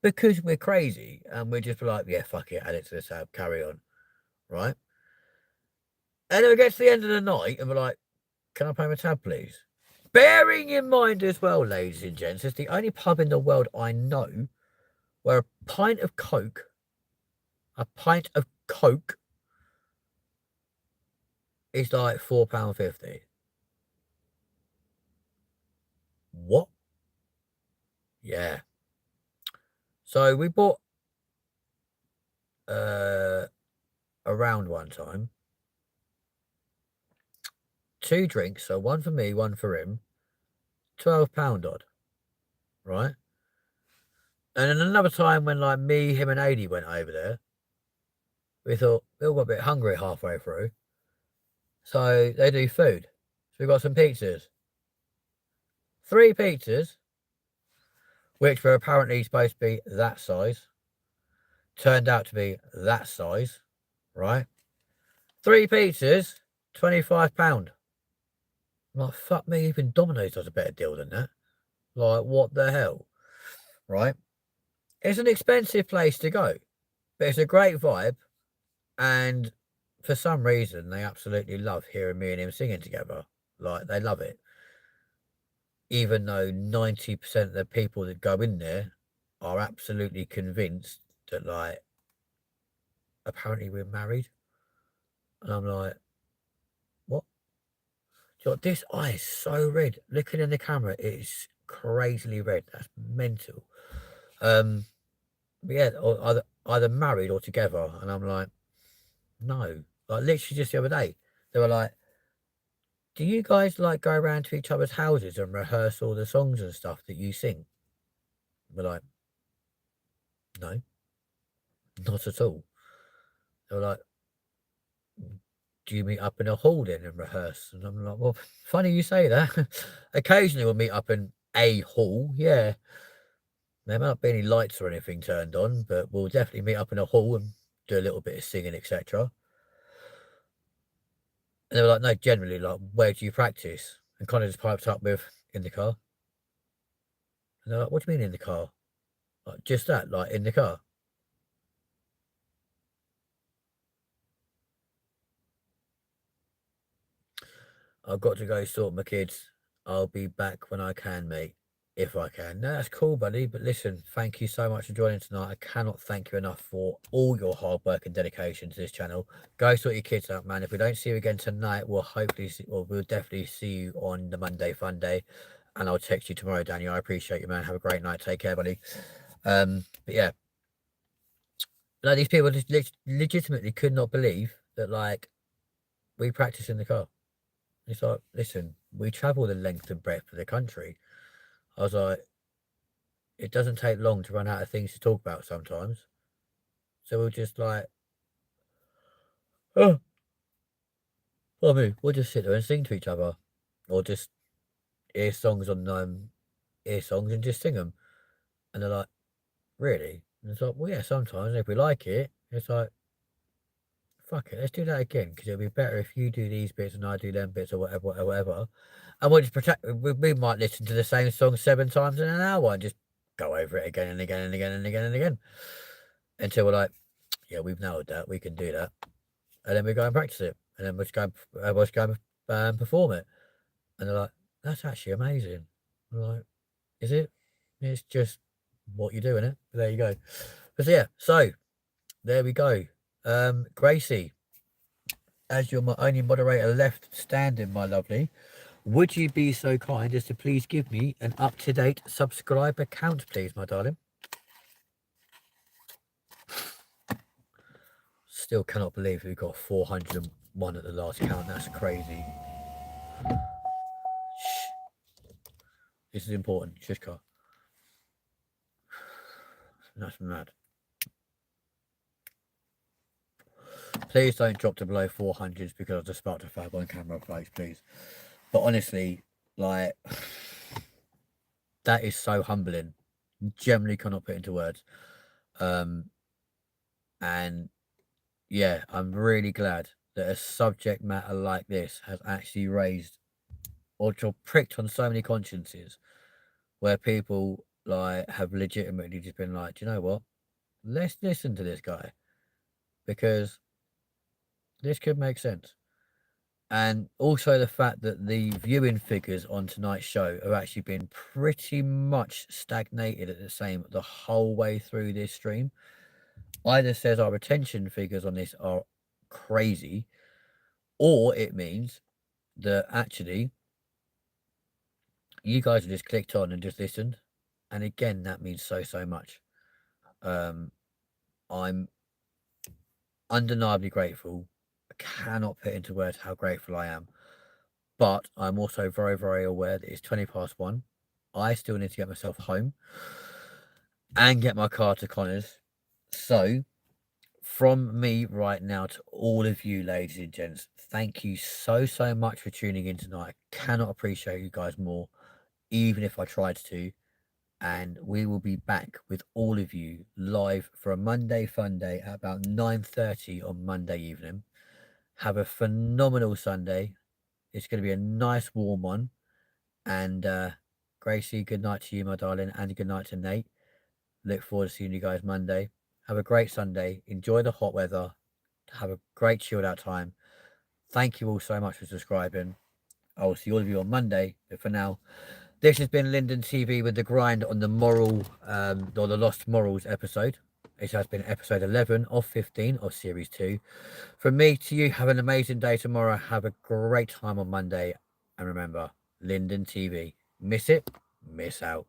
because we're crazy and we'd just be like, yeah, fuck it, add it to the tab, carry on, right? And then we get to the end of the night and we're like, can I pay my tab, please? Bearing in mind as well, ladies and gents, it's the only pub in the world I know where a pint of Coke is like £4.50. What? Yeah. So we bought around one time 2 drinks, so one for me, one for him, £12 odd, right? And then another time when like me, him and Adi went over there, we thought we all got a bit hungry halfway through. So they do food. So we got some pizzas. 3 pizzas, which were apparently supposed to be that size, turned out to be that size, right? 3 pizzas, £25. I'm like, fuck me, even Domino's does a better deal than that. Like, what the hell? Right? It's an expensive place to go, but it's a great vibe. And for some reason, they absolutely love hearing me and him singing together. Like, they love it. Even though 90% of the people that go in there are absolutely convinced that, like, apparently we're married. And I'm like, what? You know, this eye is so red. Looking in the camera, it's crazily red. That's mental. But yeah, or either married or together. And I'm like, no. Like, literally just the other day, they were like, do you guys like go around to each other's houses and rehearse all the songs and stuff that you sing? We're like, No, not at all. They were like, do you meet up in a hall then and rehearse? And I'm like, well, funny you say that. Occasionally we'll meet up in a hall, yeah. There might not be any lights or anything turned on, but we'll definitely meet up in a hall and do a little bit of singing, etc. And they were like, no, generally, like, where do you practice? And kind of just piped up with, in the car. And they're like, what do you mean in the car? Like, just that, like, in the car. I've got to go sort my kids. I'll be back when I can, mate. If I can. No, that's cool, buddy. But listen, thank you so much for joining tonight. I cannot thank you enough for all your hard work and dedication to this channel. Go sort your kids out, man. If we don't see you again tonight, we'll hopefully see, or we'll definitely see you on the Monday Fun Day. And I'll text you tomorrow, Daniel. I appreciate you, man. Have a great night. Take care, buddy. But yeah. Like, these people just legitimately could not believe that, like, we practice in the car. It's like, listen, we travel the length and breadth of the country. I was like, it doesn't take long to run out of things to talk about sometimes. So we'll just like, oh, I mean, we'll just sit there and sing to each other, or just hear songs on ear songs and just sing them. And they're like, really? And it's like, well, yeah, sometimes if we like it, it's like, fuck it, let's do that again, because it'll be better if you do these bits and I do them bits, or whatever, whatever, whatever. And we'll just protect. We might listen to the same song 7 times in an hour and just go over it again and again and again and again and again until we're like, yeah, we've nailed that. We can do that. And then we go and practice it. And then we'll just go and perform it. And they're like, that's actually amazing. I'm like, is it? It's just what you do, innit? But there you go. But yeah, so there we go. Gracie, as you're my only moderator left standing, my lovely, would you be so kind as to please give me an up-to-date subscriber count, please, my darling? Still cannot believe we got 401 at the last count. That's crazy. Shh. This is important. Shush, car. That's mad. Please don't drop to below 400s because I just sparked a fab on camera, please. But honestly, like, that is so humbling. Generally cannot put into words. And yeah, I'm really glad that a subject matter like this has actually raised or pricked on so many consciences, where people like have legitimately just been like, do you know what? Let's listen to this guy, because this could make sense. And also the fact that the viewing figures on tonight's show have actually been pretty much stagnated at the same the whole way through this stream. Either says our retention figures on this are crazy, or it means that actually you guys have just clicked on and just listened. And again, that means so much. I'm undeniably grateful. I cannot put into words how grateful I am. But I'm also very aware that it's 1:20. I still need to get myself home and get my car to Connor's. So, from me right now to all of you, ladies and gents, thank you so much for tuning in tonight. I cannot appreciate you guys more, even if I tried to. And we will be back with all of you live for a Monday Fun Day at about 9:30 on Monday evening. Have a phenomenal Sunday. It's going to be a nice warm one. And Gracie, good night to you, my darling, and good night to Nate. Look forward to seeing you guys Monday. Have a great Sunday. Enjoy the hot weather. Have a great chilled out time. Thank you all so much for subscribing. I will see all of you on Monday. But for now, this has been LindenTV with the grind on the moral, or the Lost Morals episode. This has been episode 11 of 15 of series 2. From me to you, have an amazing day tomorrow. Have a great time on Monday. And remember, LindenTV. Miss it, miss out.